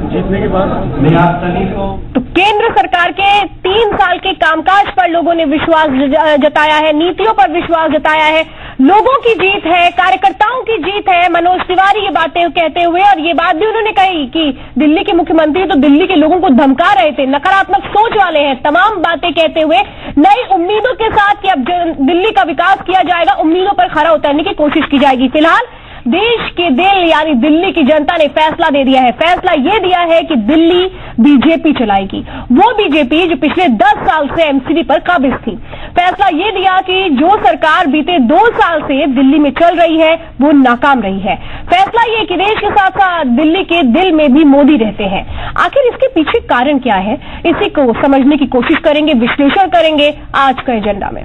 जीतने के बाद तो केंद्र सरकार के 3 साल के कामकाज पर लोगों ने विश्वास जताया है, नीतियों पर विश्वास जताया है। लोगों की जीत है, कार्यकर्ताओं की जीत है। मनोज तिवारी ये बातें कहते हुए, और ये बात भी उन्होंने कही कि दिल्ली के मुख्यमंत्री तो दिल्ली के लोगों को धमका रहे थे, नकारात्मक सोच वाले हैं। तमाम बातें कहते हुए नई उम्मीदों के साथ कि अब दिल्ली का विकास किया जाएगा, उम्मीदों पर खरा उतरने की कोशिश की जाएगी। फिलहाल देश के दिल यानी दिल्ली की जनता ने फैसला दे दिया है। फैसला ये दिया है कि दिल्ली बीजेपी चलाएगी, वो बीजेपी जो पिछले 10 साल से एमसीडी पर काबिज थी। फैसला ये दिया कि जो सरकार बीते 2 साल से दिल्ली में चल रही है वो नाकाम रही है। फैसला ये कि देश के साथ साथ दिल्ली के दिल में भी मोदी रहते हैं। आखिर इसके पीछे कारण क्या है, इसी को समझने की कोशिश करेंगे, विश्लेषण करेंगे आज का एजेंडा में।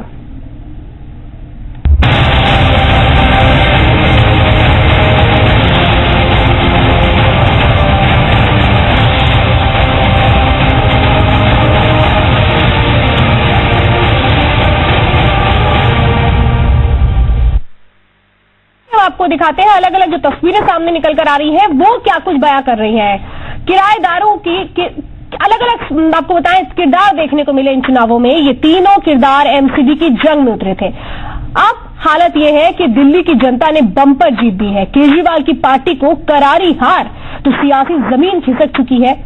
आपको दिखाते हैं अलग अलग जो तस्वीरें सामने निकल कर आ रही हैं वो क्या कुछ बयां कर रही हैं। किराएदारों की अलग अलग आपको बताएं किरदार देखने को मिले इन चुनावों में। ये तीनों किरदार एमसीडी की जंग में उतरे थे। अब हालत यह है कि दिल्ली की जनता ने बम्पर जीत दी है। केजरीवाल की पार्टी को करारी हार, तो सियासी जमीन खिसक चुकी है।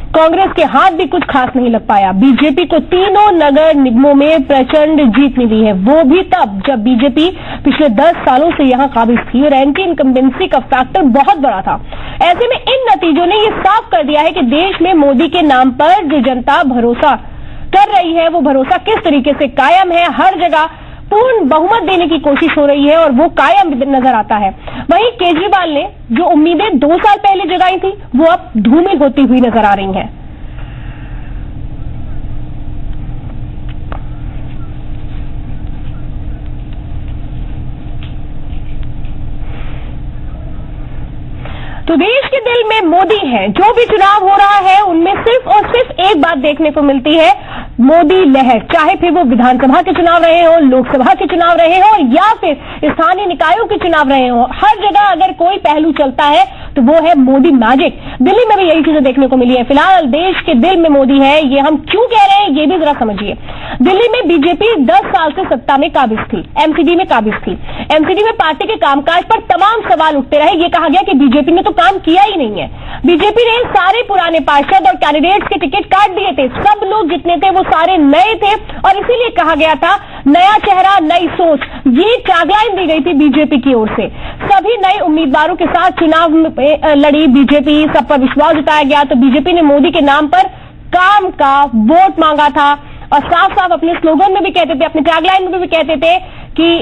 कांग्रेस के हाथ भी कुछ खास नहीं लग पाया। बीजेपी को तीनों नगर निगमों में प्रचंड जीत मिली है, वो भी तब जब बीजेपी पिछले 10 सालों से यहां काबिज थी और एंटी इनकम्बेंसी का फैक्टर बहुत बड़ा था। ऐसे में इन नतीजों ने यह साफ कर दिया है कि देश में मोदी के नाम पर जो जनता भरोसा कर रही है वो भरोसा किस तरीके से कायम है। हर जगह पूर्ण बहुमत देने की कोशिश हो रही है और वो कायम नजर आता है। वहीं केजरीवाल ने जो उम्मीदें 2 साल पहले जगाई थी वो अब धूमिल होती हुई नजर आ रही हैं। तो देश के दिल में मोदी है। जो भी चुनाव हो रहा है उनमें सिर्फ और सिर्फ एक बात देखने को मिलती है, मोदी लहर। चाहे फिर वो विधानसभा के चुनाव रहे हो, लोकसभा के चुनाव रहे हो या फिर स्थानीय निकायों के चुनाव रहे हो, हर जगह अगर कोई पहलू चलता है तो वो है मोदी मैजिक। दिल्ली में भी यही चीजें देखने को मिली है। फिलहाल देश के दिल में मोदी है, ये हम क्यों कह रहे हैं ये भी जरा समझिए। दिल्ली में बीजेपी 10 साल से सत्ता में काबिज थी, एमसीडी में काबिज थी। एमसीडी में पार्टी के कामकाज पर तमाम सवाल उठते रहे। ये कहा गया कि बीजेपी ने तो काम किया ही नहीं है। बीजेपी ने सारे पुराने पार्षद और कैंडिडेट्स के टिकट काट दिए थे। सब लोग जितने थे वो सारे नए थे और इसीलिए कहा गया था नया चेहरा नई सोच। ये टैगलाइन दी गई थी बीजेपी की ओर से। सभी नए उम्मीदवारों के साथ चुनाव लड़ी बीजेपी, सब पर विश्वास जताया गया। तो बीजेपी ने मोदी के नाम पर काम का वोट मांगा था और साफ साफ अपने स्लोगन में भी कहते थे, अपने टैगलाइन में भी कहते थे कि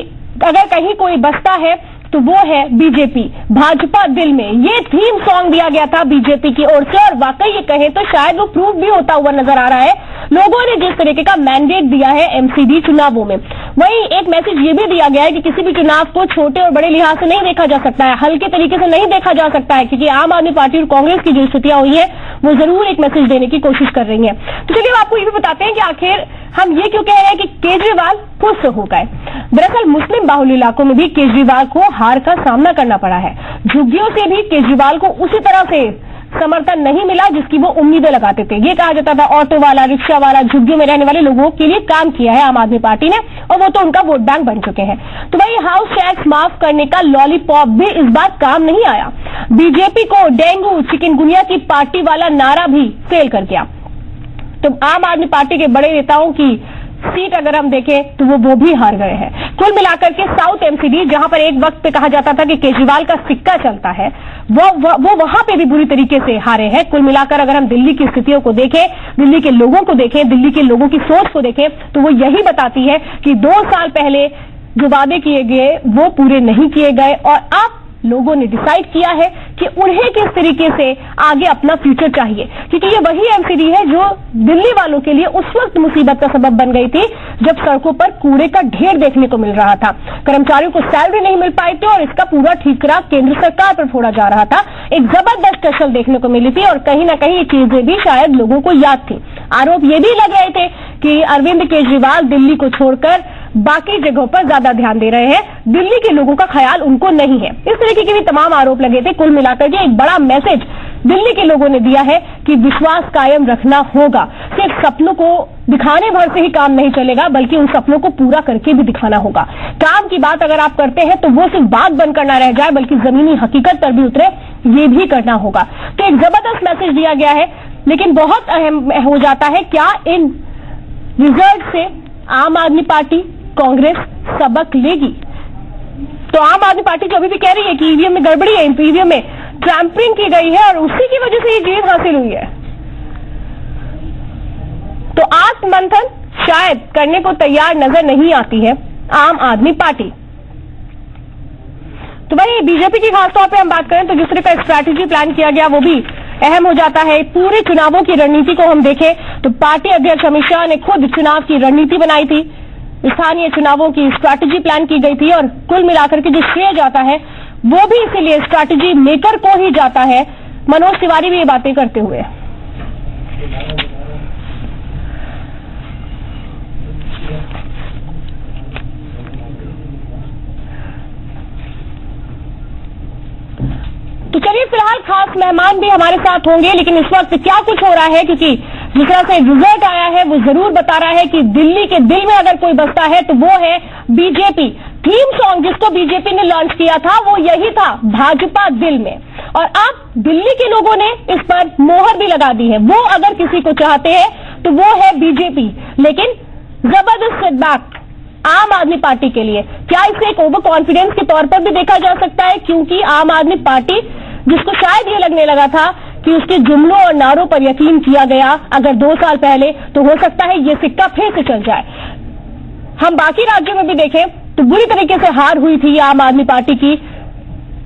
अगर कहीं कोई बसता है तो वो है बीजेपी, भाजपा दिल में। ये थीम सॉन्ग दिया गया था बीजेपी की ओर से और वाकई ये कहें तो शायद वो प्रूव भी होता हुआ नजर आ रहा है। लोगों ने जिस तरीके का मैंडेट दिया है एमसीडी चुनावों में, वहीं एक मैसेज ये भी दिया गया है कि किसी भी चुनाव को छोटे और बड़े लिहाज से नहीं देखा जा सकता है, हल्के तरीके से नहीं देखा जा सकता है, क्योंकि आम आदमी पार्टी और कांग्रेस की जो स्थितियां हुई है वो जरूर एक मैसेज देने की कोशिश कर रही है। तो चलिए आपको ये भी बताते हैं कि आखिर हम ये क्यों कह रहे हैं कि केजरीवाल खुश हो गए। दरअसल मुस्लिम बाहुल्य इलाकों में भी केजरीवाल को हार का सामना करना पड़ा है। झुग्गियों से भी केजरीवाल को उसी तरह से समर्थन नहीं मिला जिसकी वो उम्मीदें लगाते थे। ये कहा जाता था ऑटो वाला, रिक्शा वाला, झुग्गियों में रहने वाले लोगों के लिए काम किया है आम आदमी पार्टी ने और वो तो उनका वोट बैंक बन चुके हैं। तो वही हाउस टैक्स माफ करने का लॉलीपॉप भी इस बार काम नहीं आया। बीजेपी को डेंगू चिकनगुनिया की पार्टी वाला नारा भी फेल कर गया। तो आम आदमी पार्टी के बड़े नेताओं की सीट अगर हम देखें तो वो भी हार गए हैं। कुल मिलाकर के साउथ एमसीडी, जहां पर एक वक्त पे कहा जाता था कि केजरीवाल का सिक्का चलता है, वो वहां पे भी बुरी तरीके से हारे हैं। कुल मिलाकर अगर हम दिल्ली की स्थितियों को देखें, दिल्ली के लोगों को देखें, दिल्ली के लोगों की सोच को देखें तो वो यही बताती है कि 2 साल पहले जो वादे किए गए वो पूरे नहीं किए गए और अब लोगों ने डिसाइड किया है कि उन्हें किस तरीके से आगे अपना फ्यूचर चाहिए, क्योंकि ये वही एमसीडी है जो दिल्ली वालों के लिए उस वक्त मुसीबत का सबब बन गई थी जब सड़कों पर कूड़े का ढेर देखने को मिल रहा था, कर्मचारियों को सैलरी नहीं मिल पाई थी और इसका पूरा ठीकरा केंद्र सरकार पर फोड़ा जा रहा था। एक जबरदस्त कशल देखने को मिली थी और कहीं ना कहीं ये चीजें भी शायद लोगों को याद थी। आरोप ये भी लग रहे थे कि अरविंद केजरीवाल दिल्ली को छोड़कर बाकी जगहों पर ज्यादा ध्यान दे रहे हैं, दिल्ली के लोगों का ख्याल उनको नहीं है। इस तरीके के भी तमाम आरोप लगे थे। कुल मिलाकर के एक बड़ा मैसेज दिल्ली के लोगों ने दिया है कि विश्वास कायम रखना होगा। सिर्फ सपनों को दिखाने भर से ही काम नहीं चलेगा, बल्कि उन सपनों को पूरा करके भी दिखाना होगा। काम की बात अगर आप करते हैं तो वो सिर्फ बात बनकर ना रह जाए, बल्कि जमीनी हकीकत पर भी उतरे, ये भी करना होगा। तो एक जबरदस्त मैसेज दिया गया है, लेकिन बहुत अहम हो जाता है क्या इन रिजल्ट से आम आदमी पार्टी, कांग्रेस सबक लेगी? तो आम आदमी पार्टी जो अभी भी कह रही है कि ईवीएम में गड़बड़ी है, ईवीएम में ट्रैम्परिंग की गई है और उसी की वजह से ये जीत हासिल हुई है, तो आत्ममंथन शायद करने को तैयार नजर नहीं आती है आम आदमी पार्टी। तो भाई बीजेपी की खासतौर पे हम बात करें तो जिस तरह का स्ट्रैटेजी प्लान किया गया वो भी अहम हो जाता है। पूरे चुनावों की रणनीति को हम देखें तो पार्टी अध्यक्ष अमित शाह ने खुद चुनाव की रणनीति बनाई थी, स्थानीय चुनावों की स्ट्रैटेजी प्लान की गई थी और कुल मिलाकर के जो श्रेय जाता है वो भी इसीलिए स्ट्रैटेजी मेकर को ही जाता है। मनोज तिवारी भी ये बातें करते हुए तो चलिए फिलहाल खास मेहमान भी हमारे साथ होंगे, लेकिन इस वक्त क्या कुछ हो रहा है, क्योंकि जिस तरह से रिजल्ट आया है वो जरूर बता रहा है कि दिल्ली के दिल में अगर कोई बसता है तो वो है बीजेपी। थीम सॉन्ग जिसको बीजेपी ने लॉन्च किया था वो यही था, भाजपा दिल में, और अब दिल्ली के लोगों ने इस पर मोहर भी लगा दी है। वो अगर किसी को चाहते हैं तो वो है बीजेपी, लेकिन जबरदस्त सेटबैक आम आदमी पार्टी के लिए। क्या इसे एक ओवर कॉन्फिडेंस के तौर पर भी देखा जा सकता है, क्योंकि आम आदमी पार्टी जिसको शायद ये लगने लगा था कि उसके जुमलों और नारों पर यकीन किया गया अगर 2 साल पहले, तो हो सकता है ये सिक्का फिर से चल जाए। हम बाकी राज्यों में भी देखें तो बुरी तरीके से हार हुई थी आम आदमी पार्टी की।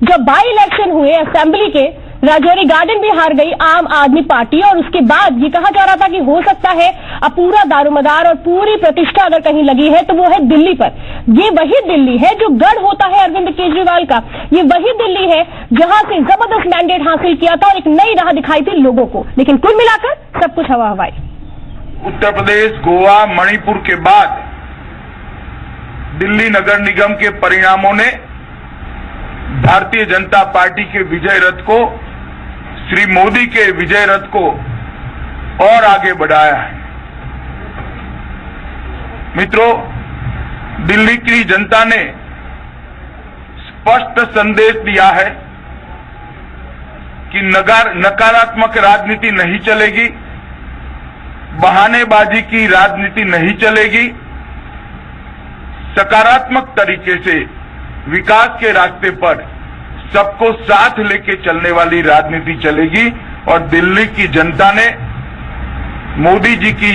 जब बाई इलेक्शन हुए असेंबली के, राजौरी गार्डन भी हार गई आम आदमी पार्टी, और उसके बाद ये कहा जा रहा था कि हो सकता है अब पूरा दारोमदार और पूरी प्रतिष्ठा अगर कहीं लगी है तो वो है दिल्ली पर। ये वही दिल्ली है जो गढ़ होता है अरविंद केजरीवाल का, ये वही दिल्ली है जहां से जबरदस्त मैंडेट हासिल किया था और एक नई राह दिखाई थी लोगों को, लेकिन कुल मिलाकर सब कुछ हवा हवाई। उत्तर प्रदेश, गोवा, मणिपुर के बाद दिल्ली नगर निगम के परिणामों ने भारतीय जनता पार्टी के विजय रथ को, श्री मोदी के विजय रथ को और आगे बढ़ाया है। मित्रों, दिल्ली की जनता ने स्पष्ट संदेश दिया है कि नकारात्मक राजनीति नहीं चलेगी, बहानेबाजी की राजनीति नहीं चलेगी, सकारात्मक तरीके से विकास के रास्ते पर सबको साथ लेके चलने वाली राजनीति चलेगी। और दिल्ली की जनता ने मोदी जी की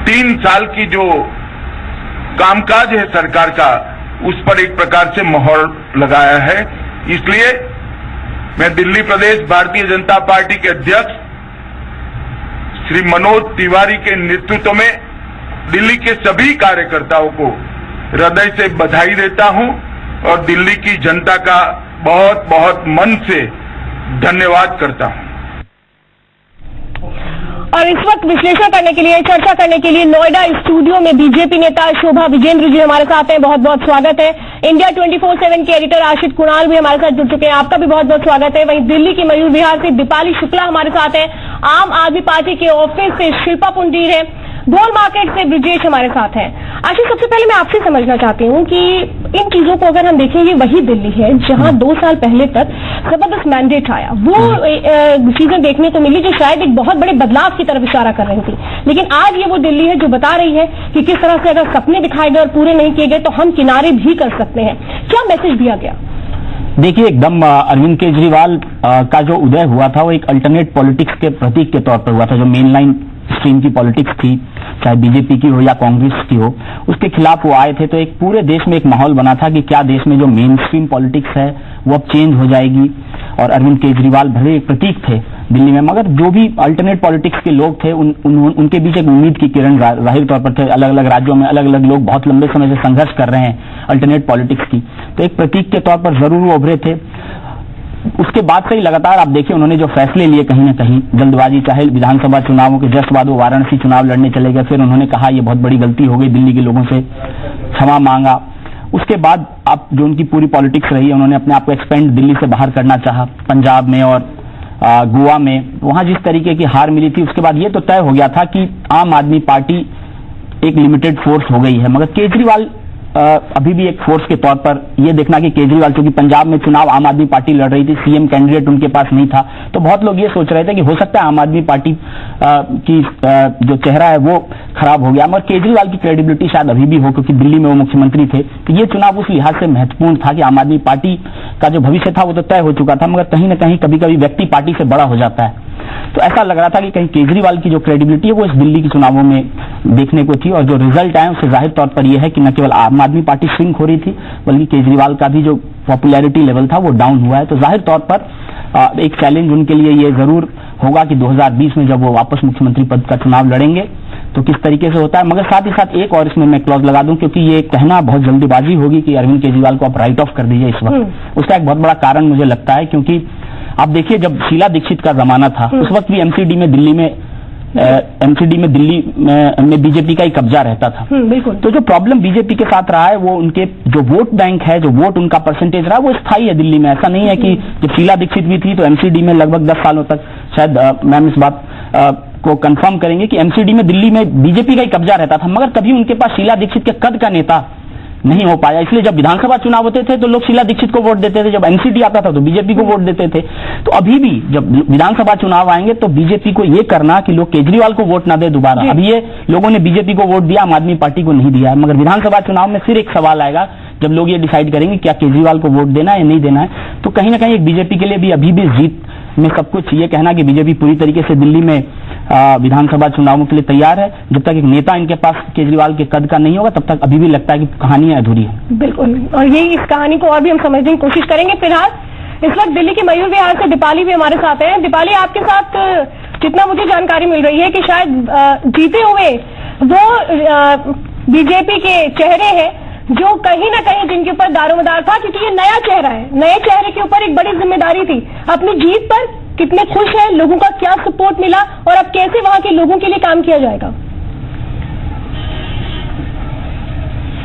3 साल की जो कामकाज है सरकार का, उस पर एक प्रकार से मोहर लगाया है। इसलिए मैं दिल्ली प्रदेश भारतीय जनता पार्टी के अध्यक्ष श्री मनोज तिवारी के नेतृत्व में दिल्ली के सभी कार्यकर्ताओं को हृदय से बधाई देता हूं और दिल्ली की जनता का बहुत बहुत मन से धन्यवाद करता हूं। और इस वक्त विश्लेषण करने के लिए, चर्चा करने के लिए नोएडा स्टूडियो में बीजेपी नेता शोभा विजेंद्र जी हमारे साथ हैं, बहुत बहुत स्वागत है। इंडिया 24/7 के एडिटर आशित कुणाल भी हमारे साथ जुड़ चुके हैं, आपका भी बहुत बहुत स्वागत है। वहीं दिल्ली की मयूर विहार से दीपाली शुक्ला हमारे साथ है, आम आदमी पार्टी के ऑफिस से शिल्पा पुंडीर है, ढोल मार्केट से ब्रिजेश हमारे साथ हैं। आशिष, सबसे पहले मैं आपसे समझना चाहती हूँ कि इन चीजों को अगर हम देखें, ये वही दिल्ली है जहां 2 साल पहले तक जबरदस्त मैंडेट आया, वो चीजें देखने को मिली जो शायद एक बहुत बड़े बदलाव की तरफ इशारा कर रही थी, लेकिन आज ये वो दिल्ली है जो बता रही है कि किस तरह से अगर सपने दिखाए गए और पूरे नहीं किए गए तो हम किनारे भी कर सकते हैं। क्या मैसेज दिया गया? देखिए, एकदम अरविंद केजरीवाल का जो उदय हुआ था वो एक अल्टरनेट पॉलिटिक्स के प्रतीक के तौर पर हुआ था। जो मेन लाइन स्ट्रीम की पॉलिटिक्स थी, चाहे बीजेपी की हो या कांग्रेस की हो, उसके खिलाफ वो आए थे। तो एक पूरे देश में एक माहौल बना था कि क्या देश में जो मेन स्ट्रीम पॉलिटिक्स है वो अब चेंज हो जाएगी। और अरविंद केजरीवाल भले एक प्रतीक थे दिल्ली में, मगर जो भी अल्टरनेट पॉलिटिक्स के लोग थे उनके बीच एक उम्मीद की किरण जाहिर तौर पर थे। अलग अलग राज्यों में अलग अलग लोग बहुत लंबे समय से संघर्ष कर रहे हैं अल्टरनेट पॉलिटिक्स की, तो एक प्रतीक के तौर पर जरूर वो उभरे थे। उसके बाद से ही लगातार आप देखिए उन्होंने जो फैसले लिए कहीं ना कहीं जल्दबाजी, चाहे विधानसभा चुनावों के जस्ट बाद वो वाराणसी चुनाव लड़ने चले गए, फिर उन्होंने कहा ये बहुत बड़ी गलती हो गई, दिल्ली के लोगों से क्षमा मांगा। उसके बाद अब जो उनकी पूरी पॉलिटिक्स रही है, उन्होंने अपने आप को एक्सपेंड दिल्ली से बाहर करना चाहा, पंजाब में और गोवा में, वहां जिस तरीके की हार मिली थी, उसके बाद ये तो तय हो गया था कि आम आदमी पार्टी एक लिमिटेड फोर्स हो गई है। मगर केजरीवाल अभी भी एक फोर्स के तौर पर ये देखना कि केजरीवाल, क्योंकि पंजाब में चुनाव आम आदमी पार्टी लड़ रही थी, सीएम कैंडिडेट उनके पास नहीं था, तो बहुत लोग ये सोच रहे थे कि हो सकता है आम आदमी पार्टी की जो चेहरा है वो खराब हो गया, मगर केजरीवाल की क्रेडिबिलिटी शायद अभी भी हो, क्योंकि दिल्ली में वो मुख्यमंत्री थे। तो ये चुनाव उस लिहाज से महत्वपूर्ण था कि आम आदमी पार्टी का जो भविष्य था वो तो तय हो चुका था, मगर कहीं ना कहीं कभी कभी व्यक्ति पार्टी से बड़ा हो जाता है। तो ऐसा लग रहा था कि कहीं केजरीवाल की जो क्रेडिबिलिटी है वो इस दिल्ली के चुनावों में देखने को थी, और जो रिजल्ट आए उससे जाहिर तौर पर यह है कि न केवल आम आदमी पार्टी श्रिंक हो रही थी, बल्कि केजरीवाल का भी जो पॉपुलैरिटी लेवल था वो डाउन हुआ है। तो जाहिर तौर पर एक चैलेंज उनके लिए ये जरूर होगा कि 2020 में जब वो वापस मुख्यमंत्री पद का चुनाव लड़ेंगे तो किस तरीके से होता है। मगर साथ ही साथ एक और इसमें मैं क्लॉज लगा दूं, क्योंकि ये कहना बहुत जल्दीबाजी होगी कि अरविंद केजरीवाल को आप राइट ऑफ कर दीजिए इस वक्त, उसका एक बहुत बड़ा कारण मुझे लगता है, क्योंकि आप देखिए जब शीला दीक्षित का जमाना था उस वक्त भी एमसीडी में दिल्ली में बीजेपी का ही कब्जा रहता था। बिल्कुल। तो जो प्रॉब्लम बीजेपी के साथ रहा है वो उनके जो वोट बैंक है, जो वोट उनका परसेंटेज रहा है वो स्थायी है दिल्ली में। ऐसा नहीं है कि जब शीला दीक्षित भी थी तो एमसीडी में लगभग 10 सालों तक, शायद मैम इस बात को कंफर्म करेंगे कि एमसीडी में दिल्ली में बीजेपी का ही कब्जा रहता था, मगर कभी उनके पास शीला दीक्षित के कद का नेता नहीं हो पाया। इसलिए जब विधानसभा चुनाव होते थे तो लोग शीला दीक्षित को वोट देते थे, जब एमसीडी आता था तो बीजेपी को वोट देते थे। तो अभी भी जब विधानसभा चुनाव आएंगे तो बीजेपी को ये करना कि लोग केजरीवाल को वोट ना दे दोबारा। अभी ये लोगों ने बीजेपी को वोट दिया, आम आदमी पार्टी को नहीं दिया है, मगर विधानसभा चुनाव में फिर एक सवाल आएगा जब लोग ये डिसाइड करेंगे क्या केजरीवाल को वोट देना है या नहीं देना है। तो कहीं ना कहीं एक बीजेपी के लिए भी अभी भी जीत में सब कुछ, ये कहना कि बीजेपी पूरी तरीके से दिल्ली में विधानसभा चुनावों के लिए तैयार है, जब तक एक नेता इनके पास केजरीवाल के कद का नहीं होगा तब तक अभी भी लगता है कि कहानी अधूरी है। बिल्कुल, और यही इस कहानी को और भी हम समझने की कोशिश करेंगे। फिलहाल इस वक्त दिल्ली की मयूर विहार से दीपाली भी हमारे साथ है। दीपाली, आपके साथ जितना मुझे जानकारी मिल रही है कि शायद जीते हुए वो बीजेपी के चेहरे हैं जो कहीं ना कहीं जिनके ऊपर दारोमदार था, क्योंकि ये नया चेहरा है, नए चेहरे के ऊपर एक बड़ी जिम्मेदारी थी। अपनी जीत पर कितने खुश हैं, लोगों का क्या सपोर्ट मिला और अब कैसे वहां के लोगों के लिए काम किया जाएगा?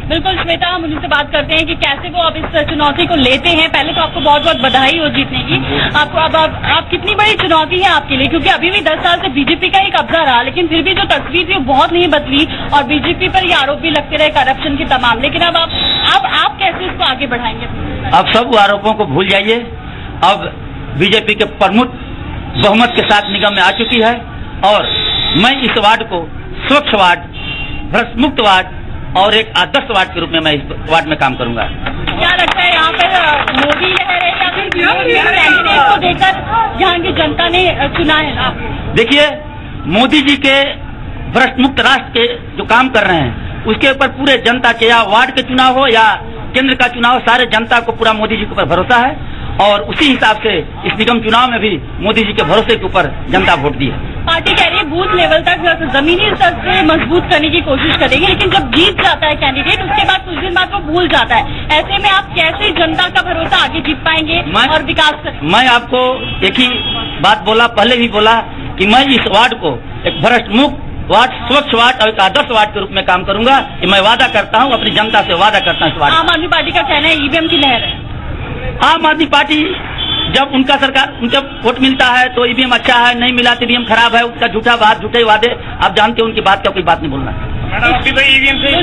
बिल्कुल श्वेता, हम उनसे बात करते हैं कि कैसे वो अब इस चुनौती को लेते हैं। पहले तो आपको बहुत बहुत बधाई हो जीतने की। आपको अब आप कितनी बड़ी चुनौती है आपके लिए, क्योंकि अभी भी 10 साल से बीजेपी का ही कब्जा रहा, लेकिन फिर भी जो तस्वीर थी वो बहुत नहीं बदली और बीजेपी पर ये आरोप भी लगते रहे करप्शन के तमाम। लेकिन अब आप कैसे इसको आगे बढ़ाएंगे? अब सब आरोपों को भूल जाइए। अब बीजेपी के प्रमुख बहुमत के साथ निगम में आ चुकी है और मैं इस वार्ड को स्वच्छ वार्ड, भ्रष्ट मुक्त वार्ड और एक आदर्श वार्ड के रूप में मैं इस वार्ड में काम करूंगा। क्या लगता है यहाँ पर मोदी लहर है या फिर कैंडिडेट को देकर यहाँ की जनता ने चुना है? देखिए, मोदी जी के भ्रष्ट मुक्त राष्ट्र के जो काम कर रहे हैं उसके ऊपर पूरे जनता के, या वार्ड के चुनाव हो या केंद्र का चुनाव, सारे जनता को पूरा मोदी जी के ऊपर भरोसा है और उसी हिसाब से इस निगम चुनाव में भी मोदी जी के भरोसे के ऊपर जनता वोट दी है। पार्टी कह रही है बूथ लेवल तक जमीनी स्तर से मजबूत करने की कोशिश करेगी, लेकिन जब जीत जाता है कैंडिडेट उसके बाद कुछ दिन बाद वो भूल जाता है। ऐसे में आप कैसे जनता का भरोसा आगे जीत पाएंगे और विकास करेंगे? मैं आपको एक ही बात बोला, पहले भी बोला कि मैं इस वार्ड को एक भ्रष्ट मुक्त वार्ड, स्वच्छ वार्ड और एक आदर्श वार्ड के रूप में काम करूंगा। ये मैं वादा करता हूं, अपनी जनता से वादा करता हूं। इस वार्ड आम आदमी पार्टी का कहना है ईवीएम की लहर है। आम आदमी पार्टी जब उनका सरकार उनका वोट मिलता है तो ईवीएम अच्छा है, नहीं मिला तो ईवीएम खराब है, उसका झूठा बात, झूठे वादे, आप जानते हैं उनकी बात का कोई बात नहीं बोलना।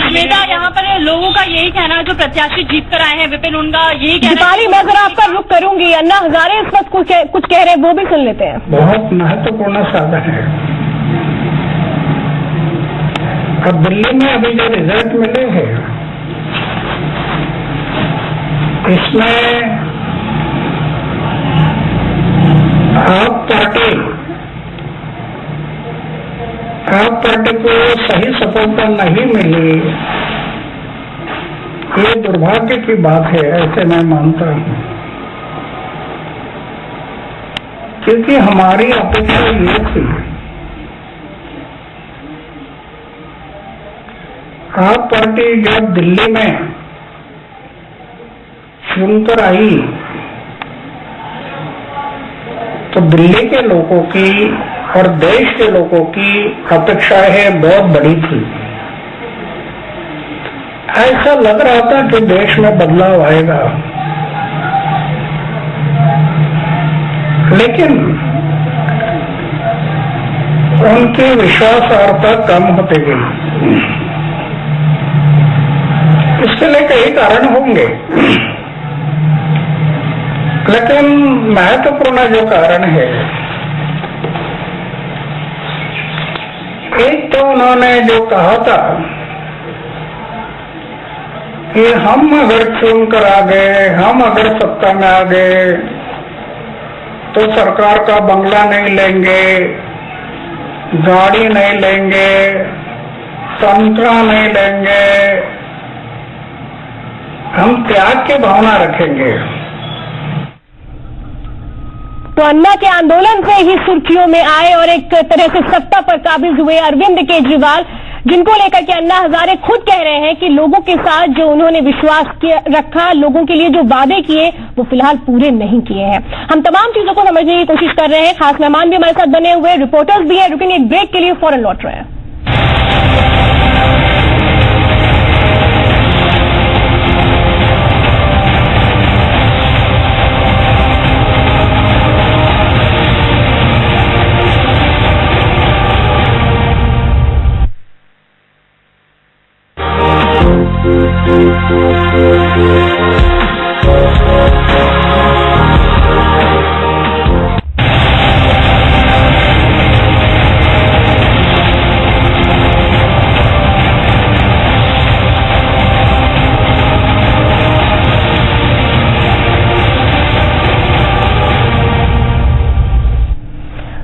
श्वेता, यहाँ पर लोगों का यही कहना है, जो प्रत्याशी जीत कर आए हैं विपिन, उनका यही कहना है। दीपाली, मैं जरा आपका रुख करूंगी। अन्ना हजारे इस वक्त कुछ कह रहे हैं, वो भी सुन लेते हैं। बहुत महत्वपूर्ण साधन है। अब दिल्ली में अभी जो रिजल्ट मिले हैं इसमें आप पार्टी को सही सफलता नहीं मिली, ये दुर्भाग्य की बात है, ऐसे मैं मानता हूं। क्योंकि हमारी अपेक्षा ये थी, आप पार्टी जब दिल्ली में चुनकर आई तो दिल्ली के लोगों की और देश के लोगों की अपेक्षाएं बहुत बड़ी थी। ऐसा लग रहा था कि देश में बदलाव आएगा, लेकिन उनकी विश्वासार्हता कम होती गई। इसके लिए कई कारण होंगे, लेकिन महत्वपूर्ण जो कारण है, एक तो उन्होंने जो कहा था कि हम अगर चुनकर आ गए, हम अगर सत्ता में आ गए तो सरकार का बंगला नहीं लेंगे, गाड़ी नहीं लेंगे, संतरा नहीं लेंगे, हम त्याग की भावना रखेंगे। तो अन्ना के आंदोलन से ही सुर्खियों में आए और एक तरह से सत्ता पर काबिज हुए अरविंद केजरीवाल, जिनको लेकर के अन्ना हजारे खुद कह रहे हैं कि लोगों के साथ जो उन्होंने विश्वास रखा, लोगों के लिए जो वादे किए, वो फिलहाल पूरे नहीं किए हैं। हम तमाम चीजों को समझने की कोशिश कर रहे हैं। खास मेहमान भी हमारे साथ बने हुए, रिपोर्टर्स भी हैं। रुकेंगे एक ब्रेक के लिए, फौरन लौट रहे हैं।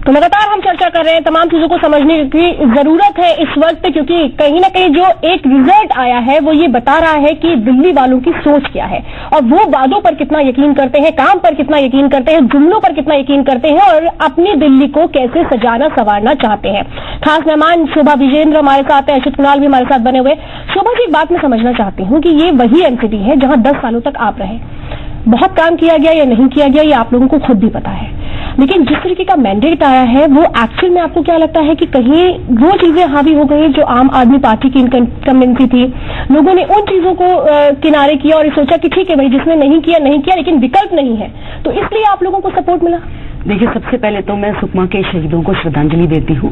तो लगातार हम चर्चा कर रहे हैं, तमाम चीजों को समझने की जरूरत है इस वक्त, क्योंकि कहीं ना कहीं जो एक रिजल्ट आया है वो ये बता रहा है कि दिल्ली वालों की सोच क्या है और वो वादों पर कितना यकीन करते हैं, काम पर कितना यकीन करते हैं, जुमलों पर कितना यकीन करते हैं और अपनी दिल्ली को कैसे सजाना संवारना चाहते हैं। खास मेहमान शोभा विजेंद्र हमारे साथ है, अशोक कुणाल भी हमारे साथ बने हुए। शोभा जी, एक बात मैं समझना चाहती हूँ कि ये वही एनसीडी है जहां 10 सालों तक आप रहे, बहुत काम किया गया या नहीं किया गया ये आप लोगों को खुद भी पता है, लेकिन जिस तरीके का मैंडेट आया है वो एक्चुअल में आपको क्या लगता है कि कहीं वो चीजें हावी हो गई जो आम आदमी पार्टी की इनकम्बेंसी थी, लोगों ने उन चीजों को किनारे किया और सोचा कि ठीक है भाई, जिसने नहीं किया लेकिन विकल्प नहीं है, तो इसलिए आप लोगों को सपोर्ट मिला? देखिए, सबसे पहले तो मैं सुकमा के शहीदों को श्रद्धांजलि देती हूँ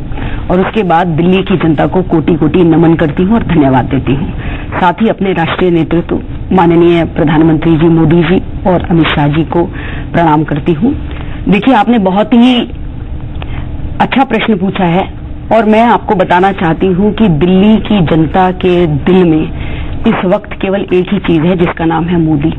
और उसके बाद दिल्ली की जनता को कोटि कोटि नमन करती हूँ और धन्यवाद देती हूँ। साथ ही अपने राष्ट्रीय नेतृत्व माननीय प्रधानमंत्री जी मोदी जी और अमित शाह जी को प्रणाम करती हूँ। देखिए, आपने बहुत ही अच्छा प्रश्न पूछा है और मैं आपको बताना चाहती हूँ कि दिल्ली की जनता के दिल में इस वक्त केवल एक ही चीज है जिसका नाम है मोदी।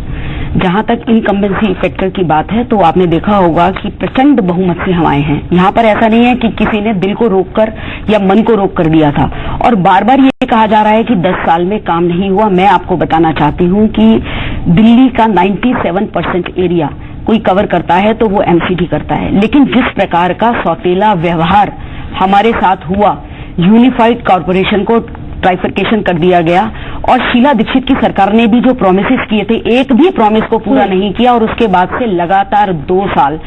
जहां तक इनकम्बेंसी फैक्टर की बात है तो आपने देखा होगा कि प्रचंड बहुमत से हम आए हैं। यहाँ पर ऐसा नहीं है कि किसी ने दिल को रोककर या मन को रोक कर दिया था और बार बार ये कहा जा रहा है कि 10 साल में काम नहीं हुआ। मैं आपको बताना चाहती हूँ कि दिल्ली का 97% एरिया कोई कवर करता है तो वो एमसीडी करता है, लेकिन जिस प्रकार का सौतेला व्यवहार हमारे साथ हुआ, यूनिफाइड कॉर्पोरेशन को ट्राइफर्केशन कर दिया गया और शीला दीक्षित की सरकार ने भी जो प्रोमिसेस किए थे एक भी प्रोमिस को पूरा नहीं किया और उसके बाद से लगातार 2 साल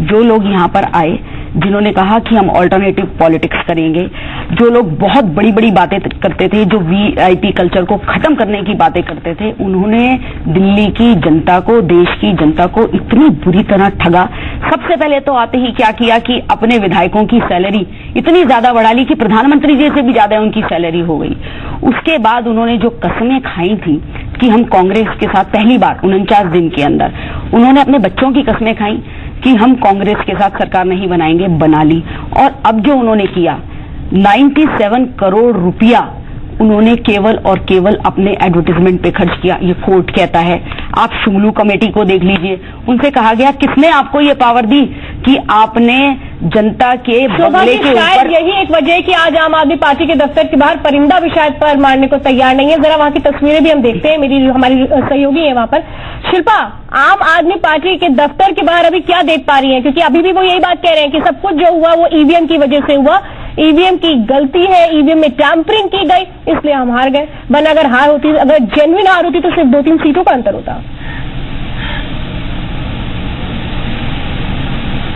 जो लोग यहाँ पर आए जिन्होंने कहा कि हम ऑल्टरनेटिव पॉलिटिक्स करेंगे, जो लोग बहुत बड़ी बड़ी बातें करते थे, जो वीआईपी कल्चर को खत्म करने की बातें करते थे, उन्होंने दिल्ली की जनता को, देश की जनता को इतनी बुरी तरह ठगा। सबसे पहले तो आते ही क्या किया कि अपने विधायकों की सैलरी इतनी ज्यादा बढ़ा ली कि प्रधानमंत्री जी से भी ज्यादा उनकी सैलरी हो गई। उसके बाद उन्होंने जो कस्में खाई थी कि हम कांग्रेस के साथ पहली बार 49 दिन के अंदर उन्होंने अपने बच्चों की कस्में खाई कि हम कांग्रेस के साथ सरकार नहीं बनाएंगे, बना ली। और अब जो उन्होंने किया 97 करोड़ रुपया उन्होंने केवल और केवल अपने एडवर्टाइजमेंट पे खर्च किया, ये कोर्ट कहता है। आप शुमलू कमेटी को देख लीजिए, उनसे कहा गया किसने आपको ये पावर दी कि आपने जनता के बंगले के ऊपर। यही एक वजह है कि आज आम आदमी पार्टी के दफ्तर के बाहर परिंदा भी शायद पर मारने को तैयार नहीं है। जरा वहां की तस्वीरें भी हम देखते हैं, हमारी सहयोगी है वहां पर। शिल्पा, आम आदमी पार्टी के दफ्तर के बाहर अभी क्या देख पा रही है? क्योंकि अभी भी वो यही बात कह रहे हैं कि सब कुछ जो हुआ वो ईवीएम की वजह से हुआ, ईवीएम की गलती है, ईवीएम में टैंपरिंग की गई, इसलिए हम हार गए। वरना अगर हार होती, अगर जेन्युइन हार होती तो सिर्फ 2-3 सीटों का अंतर होता।